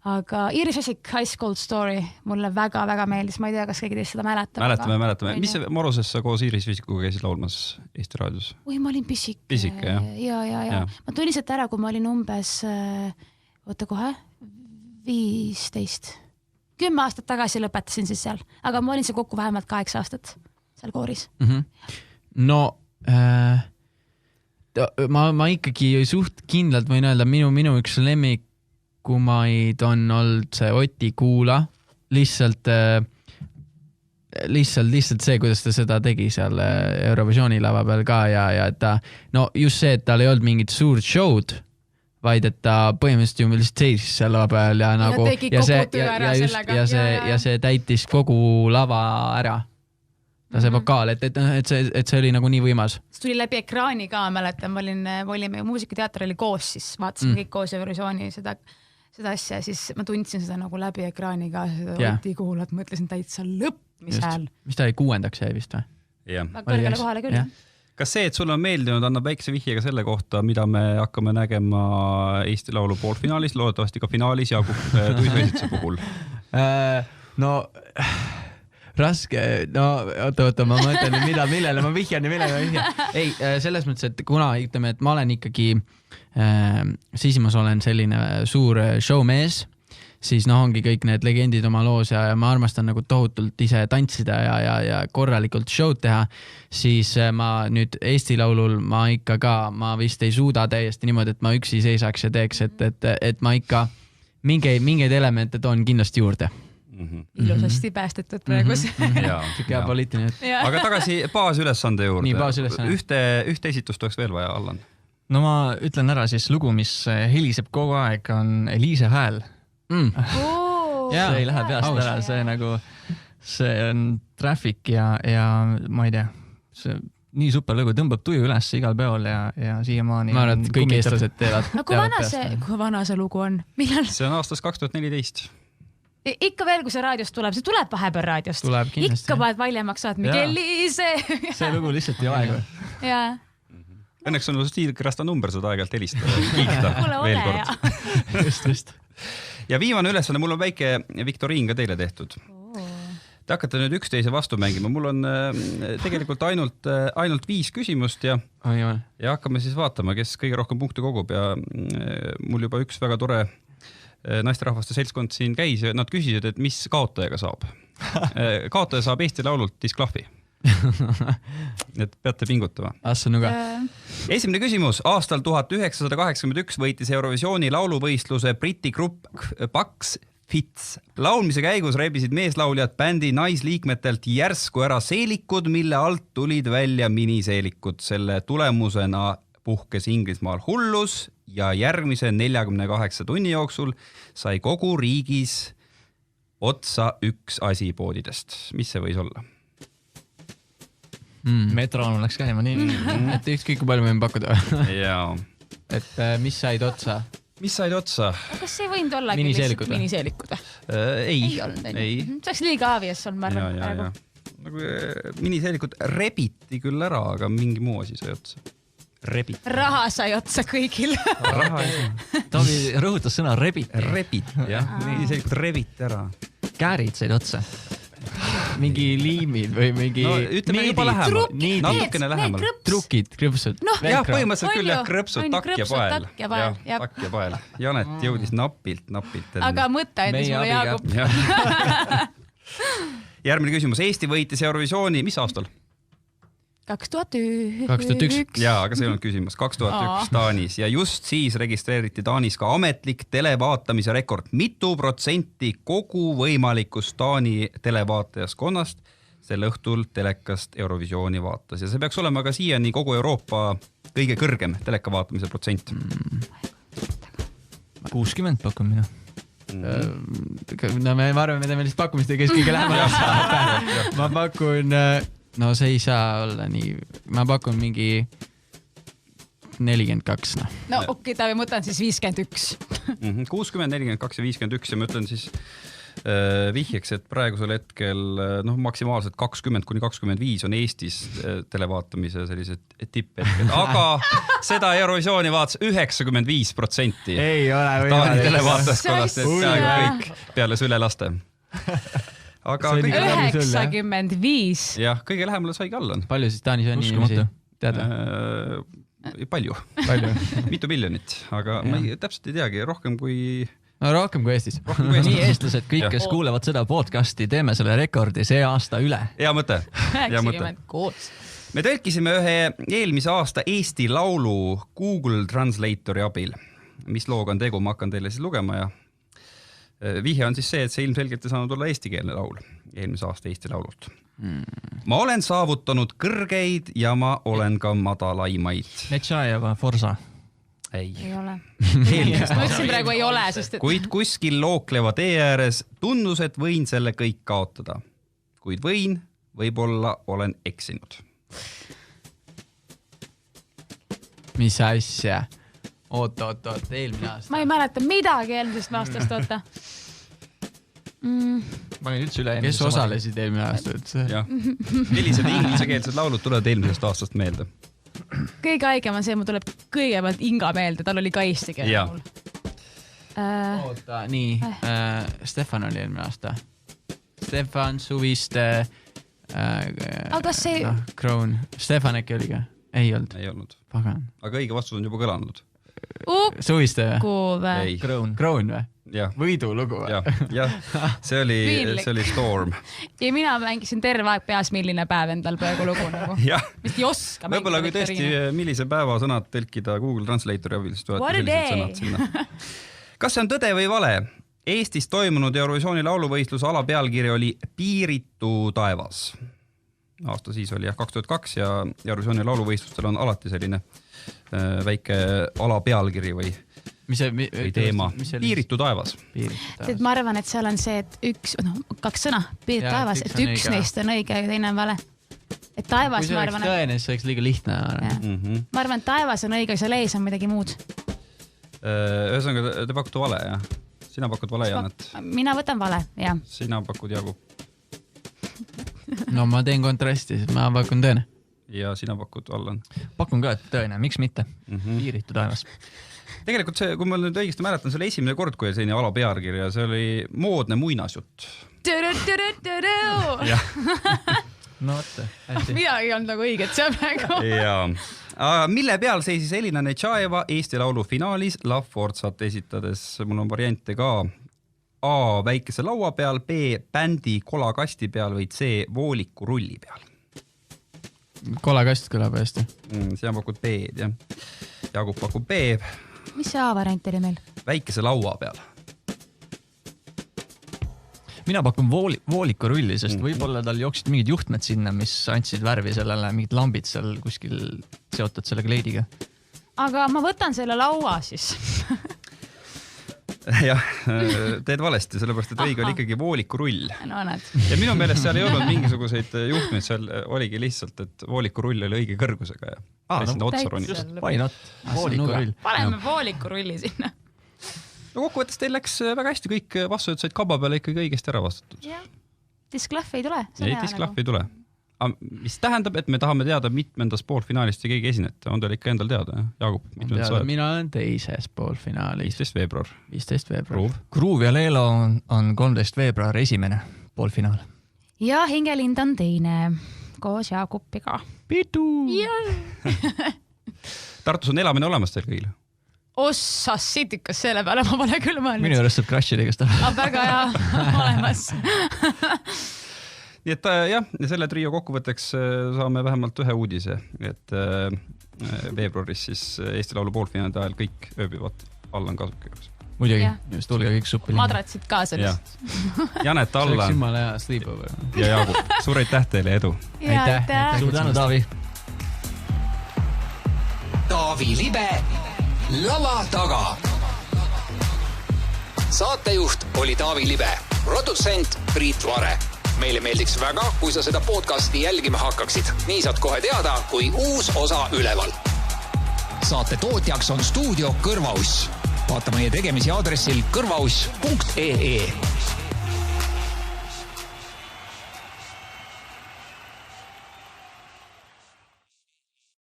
Aga Iiris Vesik, Ice Cold Story, mulle väga-väga meeldis. Ma ei tea, kas keegi teist seda mäletab. Mäletame. Mis Maruses sa koos Iiris Vesikuga käisid laulmas Eesti raadios? Oi, ma olin pisik. Pisik, jah. Ja. Ma tunnistan ära, kui ma olin umbes, 15. 10 aastat tagasi lõpetasin siis seal. Aga ma olin seal kokku vähemalt 8 aastat seal kooris. No, ma ikkagi suht kindlalt võin öelda, minu üks lemmik kumaid on olnud see Oti Kuula, lihtsalt see, kuidas ta seda tegi seal Eurovisiooni lava peal ka ja ta, no just see, et tal ei olnud mingit suurt show'd, vaid et ta põhimõtteliselt ju lihtsalt seisis seal lava peal ja nagu ja see täitis kogu lava ära. See vokaal, et see oli nagu nii võimas. See tuli läbi ekraani ka, mäletan, olime muusikateater oli koos, siis vaatasime kõik koos Eurovisiooni seda asja, siis ma tundsin seda nagu läbi ekraani ka, seda Oti Kuulat, mõtlesin täitsa lõpp, mis hääl. Mis ta oli 6. jäi vist või? Väga kõrgele kohale küll. Kas see, et sul on meeldinud, annab väikse vihjega selle kohta, mida me hakkame nägema Eesti Laulu poolfinaalis, loodetavasti ka finaalis Jaagup Tuisveisitse puhul? No... Raske, no oota, ma mõtlen, millele ma vihjan ja millele ma vihjan. Ei, selles mõttes, et kuna ütleme, et ma olen ikkagi, Siisimas olen selline suur showmees, siis ongi kõik need legendid oma loos ja ma armastan nagu tohutult ise tantsida ja korralikult show'd teha, siis ma nüüd Eesti Laulul ma vist ei suuda täiesti niimoodi, et ma üksi seisaks ja teeks, et ma ikka mingeid elemente toon kindlasti juurde. Ilusasti päästetud praegus. Hea poliitiline. Aga tagasi baasülesande juurde. Nii, baasülesande. Ühte esitust oleks veel vaja, Allan. No ma ütlen ära siis lugu, mis heliseb kogu aeg, on Eliise hääl. See ei lähe peast ära, see on Traffic ja ma ei tea, see nii super lugu, tõmbab tuju üles igal peol ja siiamaani. Ma arvan, et kõik eestlased teevad. No kui vana see lugu on? Millal? See on aastast 2014. Ikka veel, kui see raadiost tuleb, see tuleb vahepeal raadiost. Tuleb kindlasti. Ikka paned valjemaks saatmi, Eliise. See lugu lihtsalt ei aegu. Jaa. Õnneks on stiilkrasta number seda aegalt helistada. Kiikta veel kord. Just. Ja viimane ülesanne, mul on väike viktoriin ka teile tehtud. Te hakkate nüüd üksteise vastu mängima. Mul on tegelikult ainult 5 küsimust ja hakkame siis vaatama, kes kõige rohkem punkte kogub ja mul juba üks väga tore naisterahvaste seltskond siin käis ja nad küsisid, et mis kaotajaga saab. Kaotaja saab Eesti Laulult disklahvi. et peate pingutama. Assanuga. Esimene küsimus. Aastal 1981 võitis Eurovisiooni lauluvõistluse Briti grupp Bucks Fitz. Laulmise käigus rebisid meeslauljad bändi naisliikmetelt järsku ära seelikud, mille alt tulid välja miniseelikud. Selle tulemusena puhkes Inglismaal hullus ja järgmise 48 tunni jooksul sai kogu riigis otsa üks asi poodidest. Mis see võis olla? Metronom läks käima nii. Et ükskõik kui palju võime pakkuda. Jaa. Et mis said otsa? Mis said otsa? Kas see ei võinud olla Miniseelikud või? miniseelikud? Ei olnud. Ei. See oleks liiga aavias olnud, ma arvan. Nagu miniseelikud rebiti küll ära, aga mingi muu asi sai otsa. Rebit. Raha sai otsa kõigil. Taavi rõhutas sõna rebit. Rebit, jah. Miniseelikud rebit ära. Käärid said otsa. Mingi liimid või mingi... No ütleme juba lähemal. Natukene lähemal. Trukid, krõpsud. Jah, põhimõtteliselt küll jah, krõpsud, takk ja pael. Takk ja pael. Janet jõudis napilt. Aga mõtta andis mulle Jaagup. Järgmine küsimus. Eesti võitis Eurovisiooni, mis aastal? 2001. Jaa, aga see ei olnud küsimus. 2001 Taanis ja just siis registreeriti Taanis ka ametlik televaatamise rekord. Mitu protsenti kogu võimalikust Taani televaatajaskonnast sel õhtul telekast Eurovisiooni vaatas ja see peaks olema ka siiani kogu Euroopa kõige kõrgem teleka vaatamise protsent. 60 pakun mina. No me arvame, me teeme lihtsalt pakkumist ja kes kõige lähemal. Ma pakun... No see ei saa olla nii... Ma pakun mingi 42. No okei, Taavi, ma võtan siis 51. 60, 42 ja 51 ja ma ütlen siis vihjeks, et praegusel hetkel maksimaalselt 20-25 on Eestis televaatamise sellised tipphetked, aga seda Eurovisiooni vaatas 95%. Ei ole Taani televaatajaskonnast, et peaaegu kõik peale süle laste. Aga 95. Jah, kõige lähemale saigi alla. Palju siis Taanis on inimesi? Teada? Palju. Mitu miljonit, aga ma täpselt ei teagi, rohkem kui Eestis. Nii eestlased kõik, kes kuulevad seda podcasti, teeme selle rekordi see aasta üle. Hea mõte. 96. Me tõlkisime ühe eelmise aasta Eesti laulu Google Translatori abil. Mis looga on tegu, ma hakkan teile siis lugema ja vihje on siis see, et see ilmselgelt ei saanud olla eestikeelne laul, eelmise aasta Eesti laulult. Ma olen saavutanud kõrgeid ja ma olen ka madalaimaid. Netsajeva Forza. Ei ole. Ma ütlesin praegu ei ole, sest... Kuid kuskil lookleva tee ääres tunnus, et võin selle kõik kaotada. Kuid võin, võib-olla olen eksinud. Mis asja? Oot, eelmine aasta. Ma ei mäleta midagi eelmisest aastast, oota. Ma olin üldse üle Kes osalesid eelmine aasta üldse? Millised ingliskeelsed laulud tulevad eelmisest aastast meelde? Kõige haigem on see, mul tuleb kõigepealt Inga meelde, tal oli ka eesti keele laul. Oota, nii. Stefan oli eelmine aasta. Stefan, Suviste, aga see... Kroon. Stefan äkki oli ka? Ei olnud. Pagan. Aga õige vastus on juba kõlanud. Suviste või? Kroon või? Võidulugu või? Jah, see oli Storm. Ja mina mängisin terve aeg peas, milline päev endal praegu lugu nagu. Vist ei oska mängida. Võib-olla kui tõesti millise päeva sõnad tõlkida Google Translatori abil, siis tuleb sellised sõnad sinna. Kas see on tõde või vale? Eestis toimunud Eurovisiooni lauluvõistluse alapealkiri oli Piiritu taevas. Aasta siis oli 2002 ja Eurovisiooni lauluvõistlustel on alati selline väike alapealkiri või teema. Piiritu taevas. Ma arvan, et seal on see, et kaks sõna, Piiritu taevas, et üks neist on õige ja teine on vale. Et taevas, ma arvan... Kui see oleks tõene, siis oleks liiga lihtne. Ma arvan, et taevas on õige, seal ees on midagi muud. Ühesõnaga, te pakute vale, jah? Sina pakud vale, Janet? Mina võtan vale, jah. Sina pakud Jaagup? No ma teen kontrasti, ma pakun tõene. Ja sina pakud Allan? Pakun ka, et tõene, miks mitte? Piiritu taevas. Tegelikult see, kui ma nüüd õigesti mäletan, see oli esimene kord, kui oli selline alapealkiri ja see oli moodne muinasjutt. No võtta, hästi. Midagi on nagu õiget see praegu. Jaa. Mille peal seisis Elina Netsajeva Eesti laulu finaalis La Forzat esitades? Mul on variante ka A. Väikese laua peal, B. Bändi kolakasti peal või C. Vooliku rulli peal. kolakast kõlab hästi. Sina pakud B-d, jah. Jaagup pakub B. Mis see A-variant oli meil? Väikese laua peal. Mina pakun voolikurulli, sest võib-olla tal jooksid mingid juhtmed sinna, mis andsid värvi sellele, mingid lambid seal kuskil seotud selle kleidiga. Aga ma võtan selle laua siis. Jah, teed valesti, sellepärast, et õige oli ikkagi voolikurull. No näed. Ja minu meelest seal ei olnud mingisuguseid juhtmeid, seal oligi lihtsalt, et voolikurull oli õige kõrgusega ja otsa ronid. Why not? Voolikurull. Paneme voolikurulli sinna. No kokkuvõttes teil läks väga hästi, kõik vastused said kaba peale ikkagi õigesti ära vastatud. Jah, disklahv ei tule. Ei, disklahv ei tule. Mis tähendab, et me tahame teada mitmendas poolfinaalist ja keegi esinete. On teil ikka endal teada, Jaagup? Mina olen teises poolfinaalis. 15 veebruar. 15 veebruar. Gruuv ja Leelo on 13 veebruar esimene poolfinaal. Ja Hingelind on teine koos Jaagupiga. Pitu! Tartus on elamine olemas teil kõigil? Ossa sitikas selle peale, ma pole küll mõelnud. Minu juures saab crashidega seda. Väga hea, olemas. Nii et jah, selle trio kokkuvõtteks saame vähemalt ühe uudise, et veebruaris siis Eesti Laulu poolfinaalide ajal kõik ööbivad Allan Kasukigas. Muidugi, just tulge kõik suppi. Madratsid ka sellest. Janet, Allan. See oleks jumala hea sleepover. Ja Jaagup, suur aitäh teile, edu. Aitäh. Suur tänu, Taavi. Taavi Libe lava taga. Saatejuht oli Taavi Libe, produtsent Priit Vare. Meile meeldiks väga, kui sa seda podcasti jälgima hakkaksid. Nii saad kohe teada, kui uus osa üleval. Saate tootjaks on stuudio Kõrvauss. Vaata meie tegemisi aadressil kõrvauss.ee.